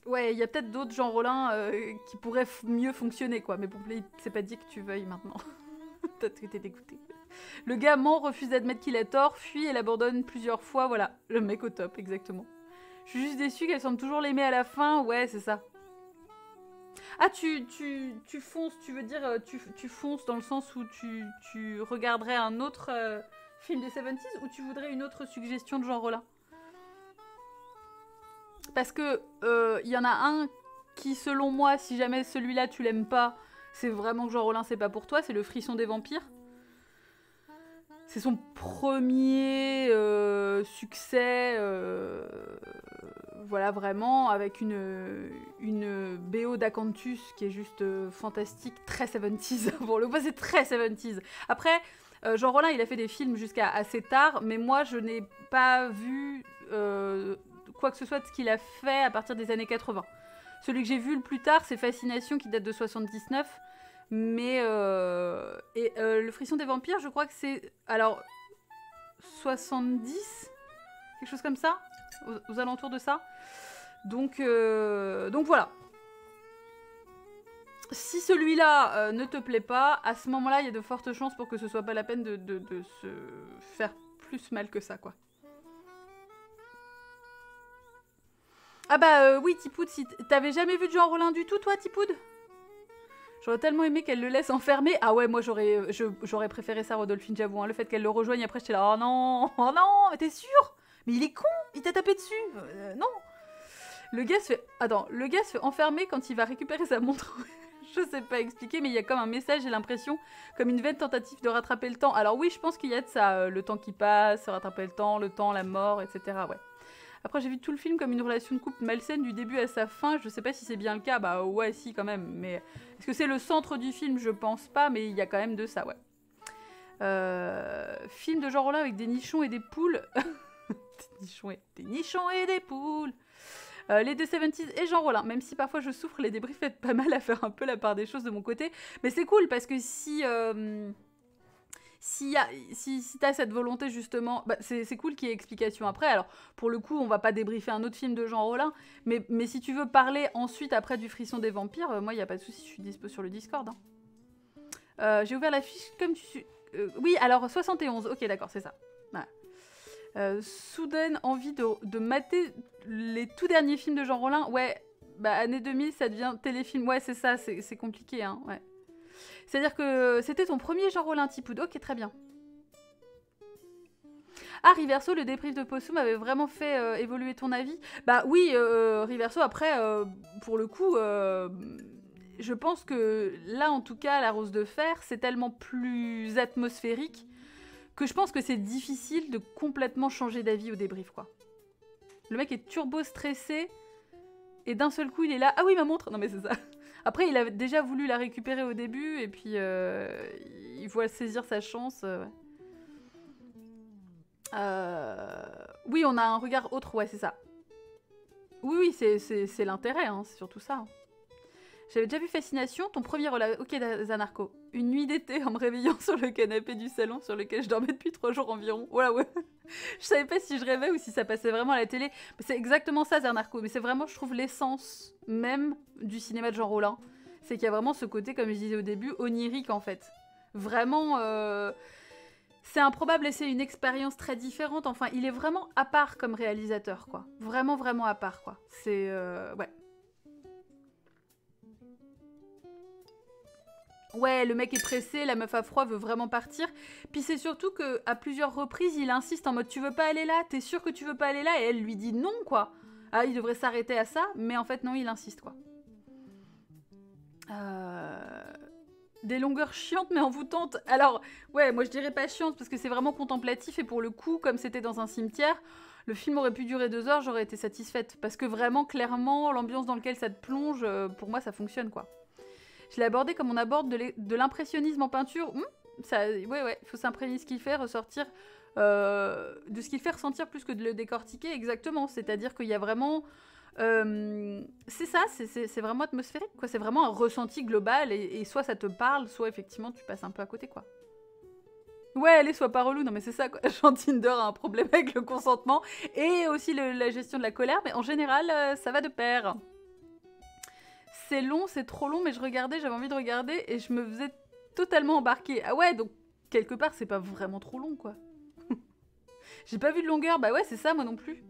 Speaker 1: ouais, il y a peut-être d'autres Jean Rollin qui pourraient mieux fonctionner, quoi. Mais bon, c'est pas dit que tu veuilles maintenant. Peut-être que t'es dégoûté. Le gars ment, refuse d'admettre qu'il a tort, fuit et l'abandonne plusieurs fois. Voilà, le mec au top, exactement. Je suis juste déçue qu'elle semble toujours l'aimer à la fin. Ouais, c'est ça. Ah, tu fonces, tu veux dire, tu fonces dans le sens où tu regarderais un autre film des 70s ou tu voudrais une autre suggestion de Jean Rollin? Parce que y en a un qui, selon moi, si jamais celui-là tu l'aimes pas, c'est vraiment que Jean Rollin c'est pas pour toi, c'est Le Frisson des Vampires. C'est son premier succès, voilà, vraiment, avec une BO d'Acanthus qui est juste fantastique, très 70s. Pour le coup, c'est très 70s. Après, Jean Rollin, il a fait des films jusqu'à assez tard, mais moi, je n'ai pas vu quoi que ce soit de ce qu'il a fait à partir des années 80. Celui que j'ai vu le plus tard, c'est Fascination, qui date de 79. Mais Le Frisson des Vampires, je crois que c'est... Alors, 70 ? Quelque chose comme ça, aux alentours de ça. Donc voilà. Si celui-là ne te plaît pas, à ce moment-là, il y a de fortes chances pour que ce soit pas la peine de se faire plus mal que ça, quoi. Ah bah oui, Tipoud, si t'avais jamais vu de Jean Rollin du tout, toi, Tipoud ? J'aurais tellement aimé qu'elle le laisse enfermer. Ah ouais, moi j'aurais préféré ça, Rodolphine, j'avoue. Hein. Le fait qu'elle le rejoigne, après j'étais là, oh non, mais t'es sûr? Mais il est con, il t'a tapé dessus. Non. Le gars se fait enfermer quand il va récupérer sa montre. Je sais pas expliquer, mais il y a comme un message, j'ai l'impression, comme une vaine tentative de rattraper le temps. Alors oui, je pense qu'il y a de ça, le temps qui passe, rattraper le temps, la mort, etc. Ouais. Après, j'ai vu tout le film comme une relation de couple malsaine du début à sa fin. Je sais pas si c'est bien le cas. Bah ouais, si, quand même. Mais est-ce que c'est le centre du film? Je pense pas, mais il y a quand même de ça, ouais. Film de Jean Rollin avec des nichons et des poules. Des nichons et des poules. Les deux 70s et Jean Rollin. Même si parfois je souffre, les débriefs aident pas mal à faire un peu la part des choses de mon côté. Mais c'est cool parce que si t'as cette volonté justement, bah, c'est cool qu'il y ait explication après. Alors pour le coup, on va pas débriefer un autre film de Jean Rollin, mais si tu veux parler ensuite après du Frisson des Vampires, moi il y a pas de souci, je suis dispo sur le Discord. Hein. J'ai ouvert la fiche comme tu... oui, alors 71, ok d'accord, c'est ça. Ouais. Soudaine envie de mater les tout derniers films de Jean Rollin. Ouais, bah années 2000 ça devient téléfilm. Ouais c'est ça, c'est compliqué hein, ouais. C'est-à-dire que c'était ton premier Jean Rollin, Tipoud. Ok, très bien. Ah, Riverso, le débrief de Possum avait vraiment fait évoluer ton avis? Bah oui, Riverso, après, pour le coup, je pense que là, en tout cas, La Rose de Fer, c'est tellement plus atmosphérique que je pense que c'est difficile de complètement changer d'avis au débrief, quoi. Le mec est turbo stressé et d'un seul coup, il est là. Ah oui, ma montre! Non, mais c'est ça. Après, il avait déjà voulu la récupérer au début, et puis il voit saisir sa chance. Oui, on a un regard autre, ouais, c'est ça. Oui, c'est l'intérêt, hein, c'est surtout ça. J'avais déjà vu Fascination, ton premier rôle. Ok, Zanarco. Une nuit d'été en me réveillant sur le canapé du salon sur lequel je dormais depuis 3 jours environ. Voilà, ouais. Je savais pas si je rêvais ou si ça passait vraiment à la télé. C'est exactement ça, Zanarco. Mais c'est vraiment, je trouve, l'essence même du cinéma de Jean Rollin. C'est qu'il y a vraiment ce côté, comme je disais au début, onirique en fait. Vraiment, c'est improbable et c'est une expérience très différente. Enfin, il est vraiment à part comme réalisateur, quoi. Vraiment, vraiment à part, quoi. C'est... ouais. Ouais, le mec est pressé, la meuf à froid veut vraiment partir. Puis c'est surtout que à plusieurs reprises, il insiste en mode tu veux pas aller là? T'es sûr que tu veux pas aller là? Et elle lui dit non, quoi. Ah, il devrait s'arrêter à ça, mais en fait non, il insiste, quoi. Des longueurs chiantes mais envoûtantes. Alors, ouais, moi je dirais pas chiante parce que c'est vraiment contemplatif et pour le coup, comme c'était dans un cimetière, le film aurait pu durer 2 heures, j'aurais été satisfaite. Parce que vraiment, clairement, l'ambiance dans laquelle ça te plonge, pour moi, ça fonctionne, quoi. Je l'ai abordé comme on aborde de l'impressionnisme en peinture. Ouais, il faut s'imprégner de ce qu'il fait, ressortir de ce qu'il fait ressentir plus que de le décortiquer, exactement. C'est-à-dire qu'il y a vraiment C'est ça, c'est vraiment atmosphérique, quoi. C'est vraiment un ressenti global, et soit ça te parle, soit effectivement tu passes un peu à côté, quoi. Ouais, allez, sois pas relou, non mais c'est ça, quoi. Jean Tinder a un problème avec le consentement, et aussi la gestion de la colère, mais en général, ça va de pair. C'est long, c'est trop long, mais je regardais, j'avais envie de regarder, et je me faisais totalement embarquer. Ah ouais, donc quelque part, c'est pas vraiment trop long, quoi. J'ai pas vu de longueur, bah ouais, c'est ça, moi non plus.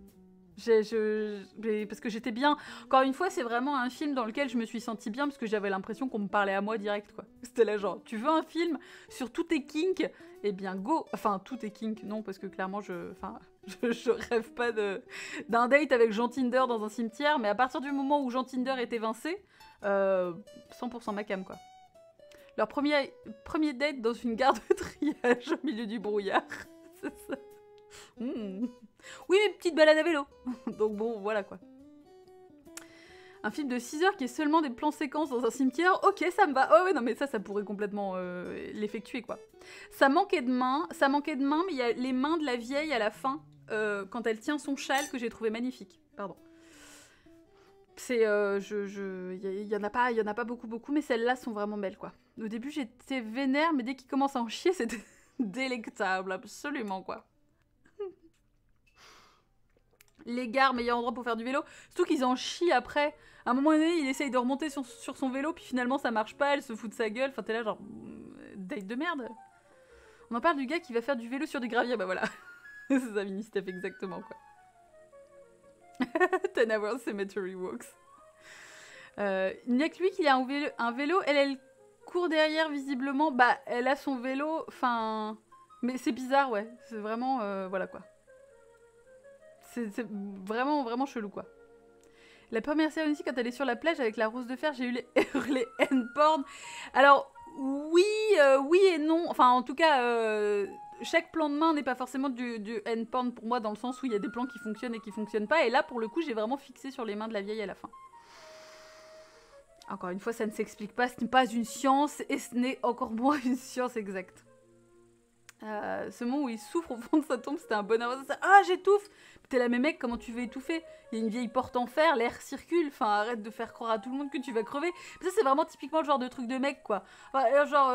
Speaker 1: Parce que j'étais bien. Encore une fois, c'est vraiment un film dans lequel je me suis sentie bien parce que j'avais l'impression qu'on me parlait à moi direct, quoi. C'était là genre, tu veux un film sur tous tes kinks? Eh bien, go. Enfin, tous tes kinks, non, parce que clairement, je rêve pas d'un date avec Jean Tinder dans un cimetière, mais à partir du moment où Jean Tinder est évincé, 100% ma cam, quoi. Leur premier date dans une gare de triage au milieu du brouillard. C'est ça. Mmh. Oui, mais petite balade à vélo. Donc bon, voilà quoi. Un film de 6 heures qui est seulement des plans séquences dans un cimetière, ok, ça me va. Oh ouais, non mais ça pourrait complètement l'effectuer, quoi. Ça manquait de mains, mais il y a les mains de la vieille à la fin, quand elle tient son châle, que j'ai trouvé magnifique. Pardon. C'est, il y en a pas beaucoup, mais celles-là sont vraiment belles, quoi. Au début, j'étais vénère, mais dès qu'il commence à en chier, c'était délectable, absolument, quoi. Les gares, meilleur endroit pour faire du vélo. Surtout qu'ils en chient après. À un moment donné, il essaye de remonter sur son vélo, puis finalement ça marche pas, elle se fout de sa gueule. Enfin, t'es là genre, date de merde. On en parle du gars qui va faire du vélo sur du gravier, bah voilà. C'est ça, mini-step, exactement, quoi. 10 Hours Cemetery Walks. Il n'y a que lui qui a un vélo, elle court derrière, visiblement. Bah, elle a son vélo, enfin... Mais c'est bizarre, ouais. C'est vraiment... voilà, quoi. C'est vraiment, vraiment chelou, quoi. La première scène aussi, quand elle est sur la plage avec la rose de fer, j'ai eu les hurlés N-porn. Alors, oui, oui et non. Enfin, en tout cas, chaque plan de main n'est pas forcément du N-porn pour moi, dans le sens où il y a des plans qui fonctionnent et qui fonctionnent pas. Et là, pour le coup, j'ai vraiment fixé sur les mains de la vieille à la fin. Encore une fois, ça ne s'explique pas, ce n'est pas une science, et ce n'est encore moins une science exacte. Ce moment où il souffre au fond de sa tombe, c'était un bonheur. Ah, j'étouffe! T'es là, mais mec, comment tu veux étouffer? Il y a une vieille porte en fer, l'air circule, enfin arrête de faire croire à tout le monde que tu vas crever. Mais ça, c'est vraiment typiquement le genre de truc de mec, quoi. Enfin, genre,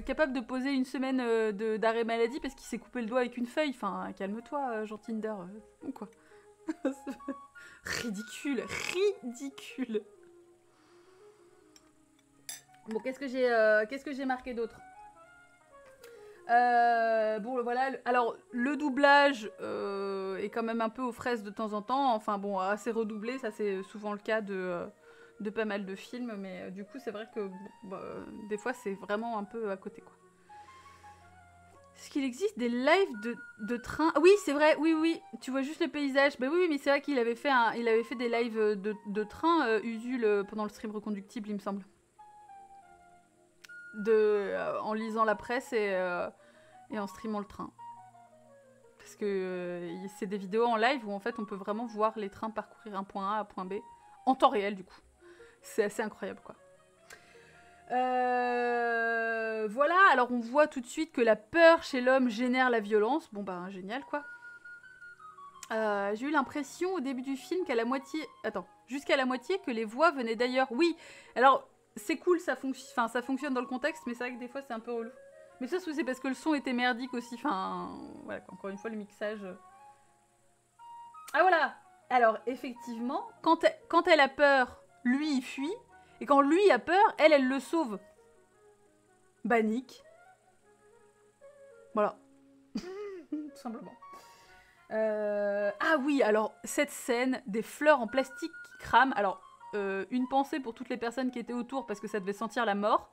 Speaker 1: capable de poser une semaine d'arrêt maladie parce qu'il s'est coupé le doigt avec une feuille. Enfin, calme-toi, Jean Tinder. Quoi. Ridicule, ridicule. Bon, qu'est-ce que j'ai marqué d'autre? Bon, voilà. Alors, le doublage est quand même un peu aux fraises de temps en temps. Enfin, bon, assez redoublé. Ça, c'est souvent le cas de pas mal de films. Mais du coup, c'est vrai que des fois, c'est vraiment un peu à côté, quoi. Est-ce qu'il existe des lives de train? Oui, c'est vrai. Oui, oui. Tu vois juste le paysage. Bah oui, mais c'est vrai qu'il avait fait des lives de train Usul pendant le stream reconductible, il me semble. En lisant la presse et en streamant le train. Parce que c'est des vidéos en live où en fait on peut vraiment voir les trains parcourir un point A à un point B en temps réel du coup. C'est assez incroyable quoi. Voilà, alors on voit tout de suite que la peur chez l'homme génère la violence. Bon bah génial quoi. J'ai eu l'impression au début du film qu'à la moitié... Attends, jusqu'à la moitié que les voix venaient d'ailleurs. Oui, alors... C'est cool, ça fonctionne dans le contexte, mais c'est vrai que des fois c'est un peu relou. Mais ça, c'est parce que le son était merdique aussi. Enfin, voilà, encore une fois, le mixage. Ah voilà. Alors, effectivement, quand elle a peur, lui, il fuit. Et quand lui a peur, elle le sauve. Bannique. Voilà. Tout simplement. Ah oui, alors, cette scène des fleurs en plastique qui crament. Alors... une pensée pour toutes les personnes qui étaient autour parce que ça devait sentir la mort.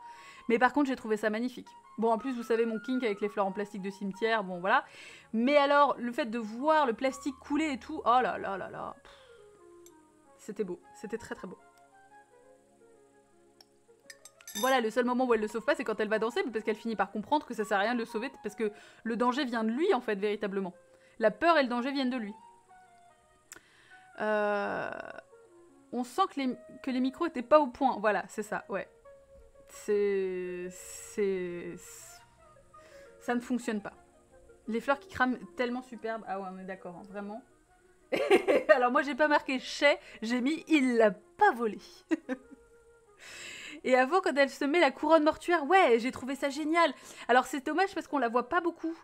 Speaker 1: Mais par contre, j'ai trouvé ça magnifique. Bon, en plus, vous savez mon kink avec les fleurs en plastique de cimetière, bon voilà. Mais alors, le fait de voir le plastique couler et tout, oh là là là là. C'était beau, c'était très très beau. Voilà, le seul moment où elle le sauve pas, c'est quand elle va danser, parce qu'elle finit par comprendre que ça sert à rien de le sauver, parce que le danger vient de lui, en fait, véritablement. La peur et le danger viennent de lui. On sent que les micros étaient pas au point. Voilà, c'est ça, ouais. Ça ne fonctionne pas. Les fleurs qui crament tellement superbes. Ah ouais, on est d'accord, hein, vraiment. Alors moi j'ai pas marqué chez, j'ai mis il l'a pas volé. Et avant, quand elle se met la couronne mortuaire, ouais, j'ai trouvé ça génial. Alors c'est dommage parce qu'on la voit pas beaucoup.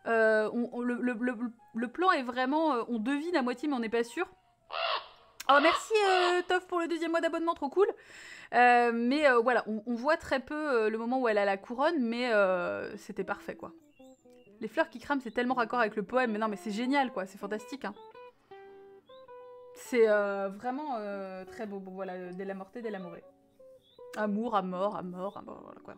Speaker 1: Le plan est vraiment, on devine à moitié mais on n'est pas sûr. Oh merci Toff pour le 2e mois d'abonnement, trop cool. Mais voilà, on voit très peu le moment où elle a la couronne, mais c'était parfait quoi. Les fleurs qui crament, c'est tellement raccord avec le poème, mais non mais c'est génial quoi, c'est fantastique. Hein. C'est vraiment très beau. Bon voilà, dès la mortée, dès l'amourée. Amour, à mort, voilà quoi.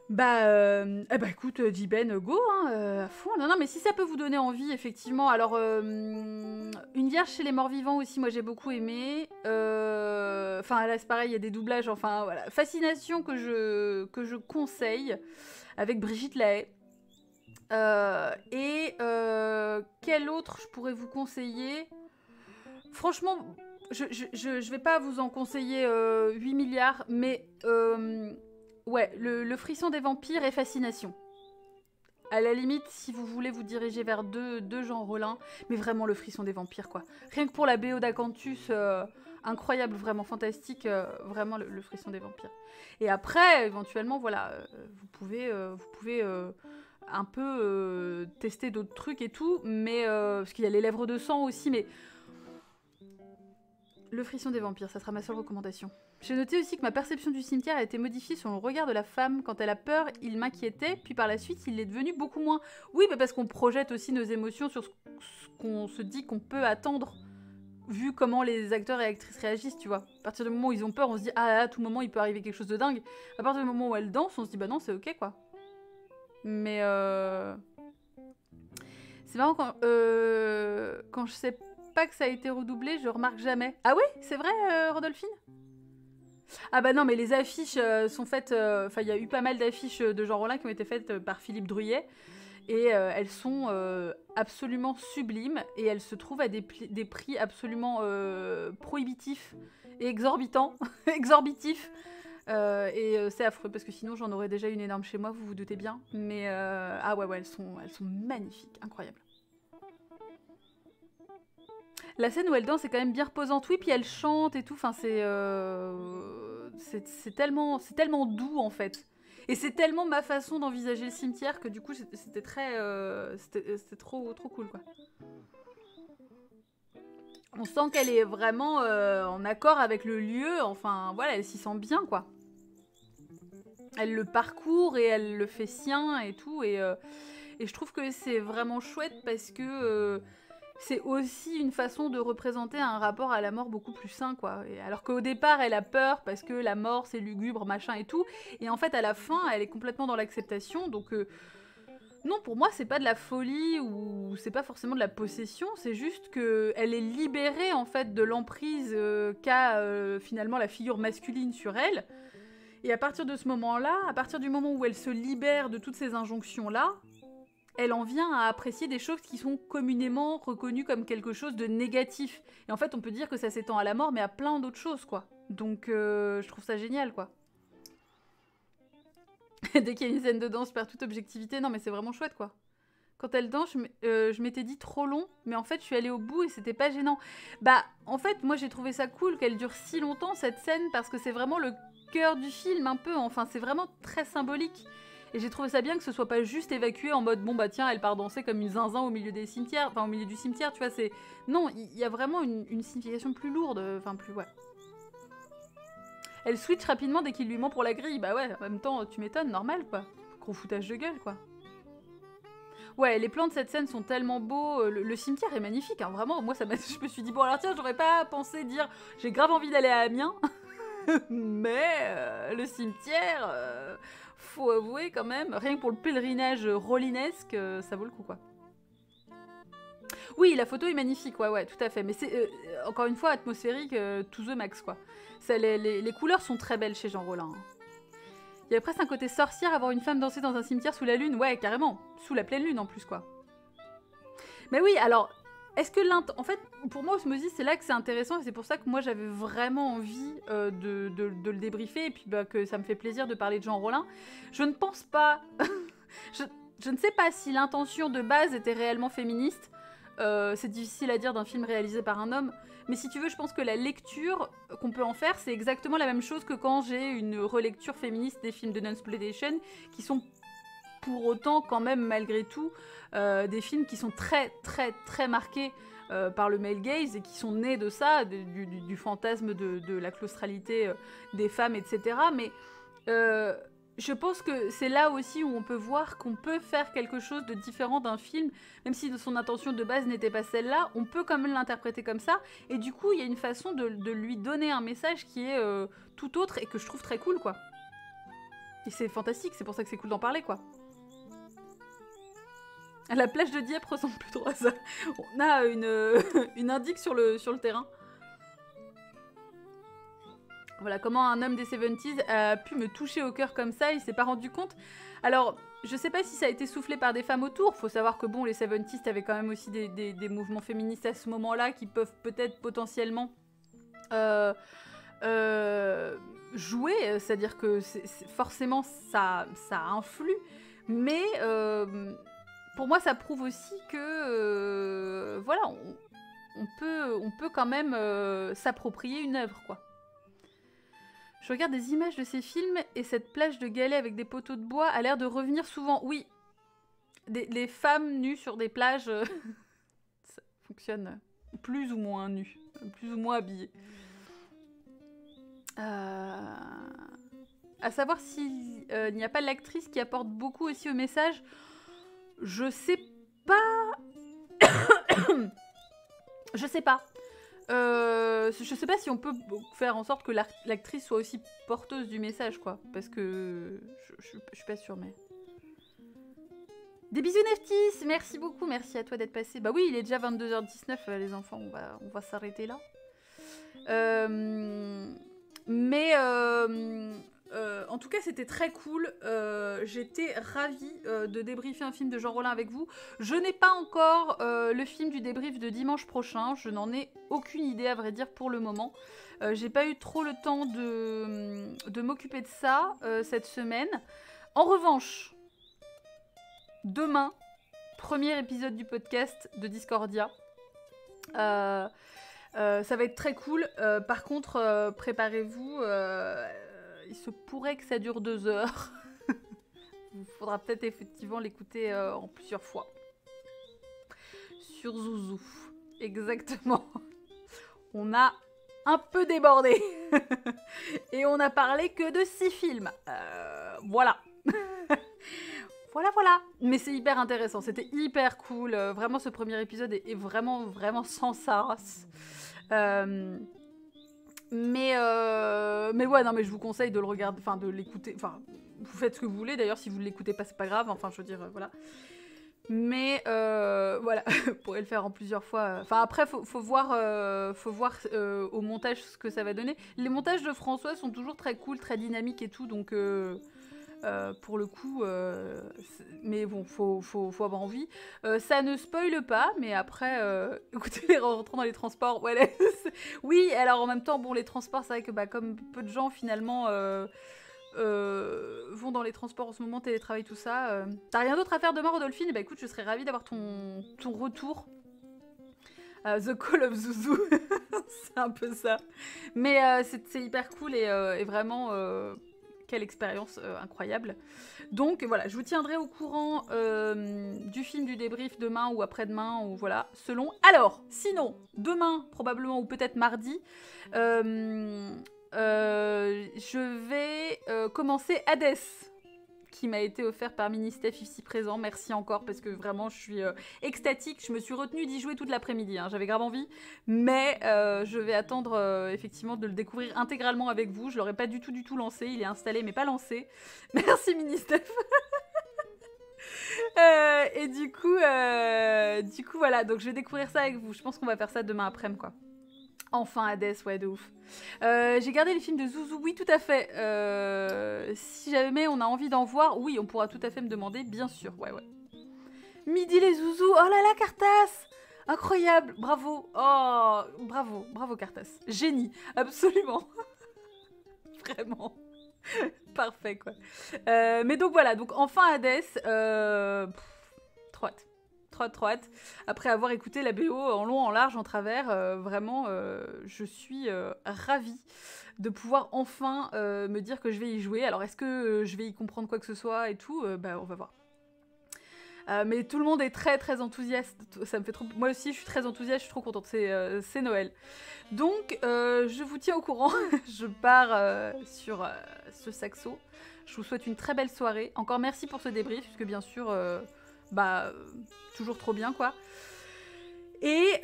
Speaker 1: Bah écoute, Jiben, go, hein, à fond. Non, mais si ça peut vous donner envie, effectivement. Alors, Une Vierge chez les morts vivants aussi, moi j'ai beaucoup aimé. Enfin, là c'est pareil, il y a des doublages, enfin voilà. Fascination que je conseille, avec Brigitte Lahaie. Quel autre je pourrais vous conseiller? Franchement, je vais pas vous en conseiller 8 milliards, mais ouais, le frisson des vampires et Fascination. À la limite, si vous voulez vous diriger vers deux Jean Rollin, mais vraiment le frisson des vampires, quoi. Rien que pour la BO d'Acanthus, incroyable, vraiment fantastique, vraiment le frisson des vampires. Et après, éventuellement, voilà, vous pouvez un peu tester d'autres trucs et tout, mais parce qu'il y a les lèvres de sang aussi, mais le frisson des vampires, ça sera ma seule recommandation. J'ai noté aussi que ma perception du cimetière a été modifiée sur le regard de la femme. Quand elle a peur, il m'inquiétait, puis par la suite, il est devenu beaucoup moins. Oui, mais parce qu'on projette aussi nos émotions sur ce qu'on se dit qu'on peut attendre, vu comment les acteurs et actrices réagissent, tu vois. À partir du moment où ils ont peur, on se dit « Ah, à tout moment, il peut arriver quelque chose de dingue ». À partir du moment où elle danse, on se dit « Bah non, c'est ok, quoi ». Mais c'est marrant quand je sais pas que ça a été redoublé, je remarque jamais. Ah oui, c'est vrai, Rodolphine? Ah bah non, mais les affiches sont faites... Enfin, il y a eu pas mal d'affiches de Jean Rollin qui ont été faites par Philippe Druyet. Et elles sont absolument sublimes. Et elles se trouvent à des prix absolument prohibitifs et exorbitants. Exorbitifs. C'est affreux, parce que sinon j'en aurais déjà une énorme chez moi, vous vous doutez bien. Mais ah ouais, elles sont magnifiques, incroyables. La scène où elle danse est quand même bien reposante, oui, puis elle chante et tout, enfin c'est tellement doux en fait. Et c'est tellement ma façon d'envisager le cimetière que du coup c'était très... c'était trop cool quoi. On sent qu'elle est vraiment en accord avec le lieu, enfin voilà, elle s'y sent bien quoi. Elle le parcourt et elle le fait sien et tout, et je trouve que c'est vraiment chouette parce que... c'est aussi une façon de représenter un rapport à la mort beaucoup plus sain, quoi. Et alors qu'au départ, elle a peur parce que la mort, c'est lugubre, machin et tout. Et en fait, à la fin, elle est complètement dans l'acceptation. Donc, non, pour moi, c'est pas de la folie ou c'est pas forcément de la possession. C'est juste qu'elle est libérée, en fait, de l'emprise qu'a finalement la figure masculine sur elle. Et à partir de ce moment-là, à partir du moment où elle se libère de toutes ces injonctions-là, elle en vient à apprécier des choses qui sont communément reconnues comme quelque chose de négatif. Et en fait, on peut dire que ça s'étend à la mort, mais à plein d'autres choses, quoi. Donc, je trouve ça génial, quoi. Dès qu'il y a une scène de danse, je perds toute objectivité. Non, mais c'est vraiment chouette, quoi. Quand elle danse, je m'étais dit trop long, mais en fait, je suis allée au bout et c'était pas gênant. Bah, en fait, moi, j'ai trouvé ça cool qu'elle dure si longtemps, cette scène, parce que c'est vraiment le cœur du film, un peu. Enfin, c'est vraiment très symbolique. Et j'ai trouvé ça bien que ce soit pas juste évacué en mode bon bah tiens elle part danser comme une zinzin au milieu des cimetières, enfin au milieu du cimetière, tu vois, c'est... Non, il y a vraiment une signification plus lourde, enfin plus... ouais. Elle switch rapidement dès qu'il lui ment pour la grille, bah ouais, en même temps tu m'étonnes, normal quoi. Gros foutage de gueule quoi. Ouais, les plans de cette scène sont tellement beaux, le cimetière est magnifique, hein, vraiment, moi ça m'a... je me suis dit bon alors tiens j'aurais pas pensé dire j'ai grave envie d'aller à Amiens, mais le cimetière... faut avouer quand même, rien que pour le pèlerinage rollinesque, ça vaut le coup quoi. Oui, la photo est magnifique, ouais, tout à fait. Mais c'est, encore une fois, atmosphérique, to the max quoi. Les couleurs sont très belles chez Jean Rollin. Hein. Il y a presque un côté sorcière à voir une femme danser dans un cimetière sous la lune, ouais, carrément. Sous la pleine lune en plus quoi. Mais oui, alors... Est-ce que en fait, pour moi, Osmosis, c'est là que c'est intéressant et c'est pour ça que moi, j'avais vraiment envie de le débriefer et puis bah, que ça me fait plaisir de parler de Jean Rollin. Je ne pense pas... je ne sais pas si l'intention de base était réellement féministe. c'est difficile à dire d'un film réalisé par un homme, mais si tu veux, je pense que la lecture qu'on peut en faire, c'est exactement la même chose que quand j'ai une relecture féministe des films de Nunsploitation, qui sont pour autant, quand même, malgré tout, des films qui sont très, très, très marqués par le male gaze et qui sont nés de ça, du fantasme de la claustralité des femmes, etc. Mais je pense que c'est là aussi où on peut voir qu'on peut faire quelque chose de différent d'un film, même si son intention de base n'était pas celle-là, on peut quand même l'interpréter comme ça, et du coup, il y a une façon de lui donner un message qui est tout autre et que je trouve très cool, quoi. Et c'est fantastique, c'est pour ça que c'est cool d'en parler, quoi. La plage de Dieppe ressemble plus trop à ça. On a une indique sur le terrain. Voilà, comment un homme des 70s a pu me toucher au cœur comme ça, il s'est pas rendu compte. Alors, je sais pas si ça a été soufflé par des femmes autour, faut savoir que bon, les 70s avaient quand même aussi des mouvements féministes à ce moment-là qui peuvent peut-être potentiellement jouer, c'est-à-dire que forcément ça influe, mais pour moi ça prouve aussi que voilà, on peut quand même s'approprier une œuvre, quoi. Je regarde des images de ces films et cette plage de galets avec des poteaux de bois a l'air de revenir souvent. Oui, les femmes nues sur des plages, ça fonctionne plus ou moins nues, plus ou moins habillées. À savoir s'il n'y a pas l'actrice qui apporte beaucoup aussi au message, je sais pas. Je sais pas. Je sais pas si on peut faire en sorte que l'actrice soit aussi porteuse du message, quoi. Parce que je suis pas sûre, mais... Des bisous Neftis, merci beaucoup, merci à toi d'être passé. Bah oui, il est déjà 22h19, les enfants, on va s'arrêter là. En tout cas, c'était très cool. J'étais ravie de débriefer un film de Jean Rollin avec vous. Je n'ai pas encore le film du débrief de dimanche prochain. Je n'en ai aucune idée, à vrai dire, pour le moment. J'ai pas eu trop le temps de m'occuper de ça cette semaine. En revanche, demain, premier épisode du podcast de Discordia. Ça va être très cool. Par contre, préparez-vous. Il se pourrait que ça dure 2 heures. Il faudra peut-être effectivement l'écouter en plusieurs fois. Sur Zouzou. Exactement. On a un peu débordé. Et on a parlé que de 6 films. Voilà. Voilà. Mais c'est hyper intéressant. C'était hyper cool. Vraiment, ce premier épisode est vraiment, vraiment sans sas. Mais ouais, non, mais je vous conseille de le regarder, enfin de l'écouter, enfin vous faites ce que vous voulez, d'ailleurs si vous ne l'écoutez pas c'est pas grave, enfin je veux dire, voilà. Mais voilà, vous pourrez le faire en plusieurs fois. Enfin après faut voir au montage ce que ça va donner. Les montages de François sont toujours très cool, très dynamiques et tout, donc pour le coup, mais bon, faut avoir envie. Ça ne spoile pas, mais après, écoutez, rentrant dans les transports, ouais, oui, alors en même temps, bon, les transports, c'est vrai que comme peu de gens finalement vont dans les transports en ce moment, télétravail, tout ça. T'as rien d'autre à faire demain, Rodolphine? Bah écoute, je serais ravie d'avoir ton retour. The Call of Zouzou, c'est un peu ça. Mais c'est hyper cool et vraiment... quelle expérience incroyable. Donc voilà, je vous tiendrai au courant du film du débrief demain ou après-demain, ou voilà, selon. Alors, sinon, demain, probablement, ou peut-être mardi, je vais commencer Hades, qui m'a été offert par Ministef ici présent. Merci encore, parce que vraiment, je suis extatique. Je me suis retenue d'y jouer toute l'après-midi. Hein. J'avais grave envie. Mais je vais attendre, effectivement, de le découvrir intégralement avec vous. Je l'aurais pas du tout lancé. Il est installé, mais pas lancé. Merci, Ministef. Et du coup, voilà. Donc, je vais découvrir ça avec vous. Je pense qu'on va faire ça demain après-midi, quoi. Enfin, Hades, ouais, de ouf. J'ai gardé les films de Zouzou, oui, tout à fait. Si jamais on a envie d'en voir, oui, on pourra tout à fait me demander, bien sûr, ouais. Midi les Zouzous, oh là là, Cartas! Incroyable, bravo, oh, bravo Cartas. Génie, absolument. Vraiment. Parfait, quoi. Mais donc voilà, donc enfin Hades, trop trop hâte. Après avoir écouté la BO en long, en large, en travers, vraiment, je suis ravie de pouvoir enfin me dire que je vais y jouer. Alors, est-ce que je vais y comprendre quoi que ce soit et tout Bah, on va voir. Mais tout le monde est très enthousiaste. Ça me fait trop... Moi aussi, je suis très enthousiaste, je suis trop contente. C'est Noël. Donc, je vous tiens au courant. Je pars sur ce saxo. Je vous souhaite une très belle soirée. Encore merci pour ce débrief, puisque bien sûr, toujours trop bien, quoi. Et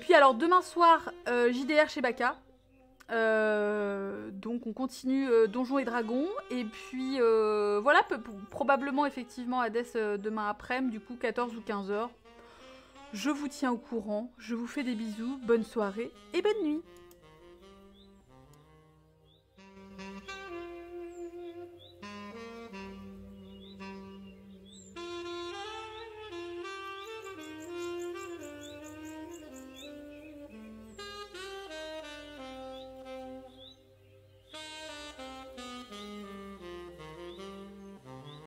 Speaker 1: puis, alors, demain soir, JDR chez Baka. Donc on continue Donjons et Dragons et puis voilà probablement effectivement Hades demain après-midi, du coup 14 ou 15h. Je vous tiens au courant, je vous fais des bisous, bonne soirée et bonne nuit.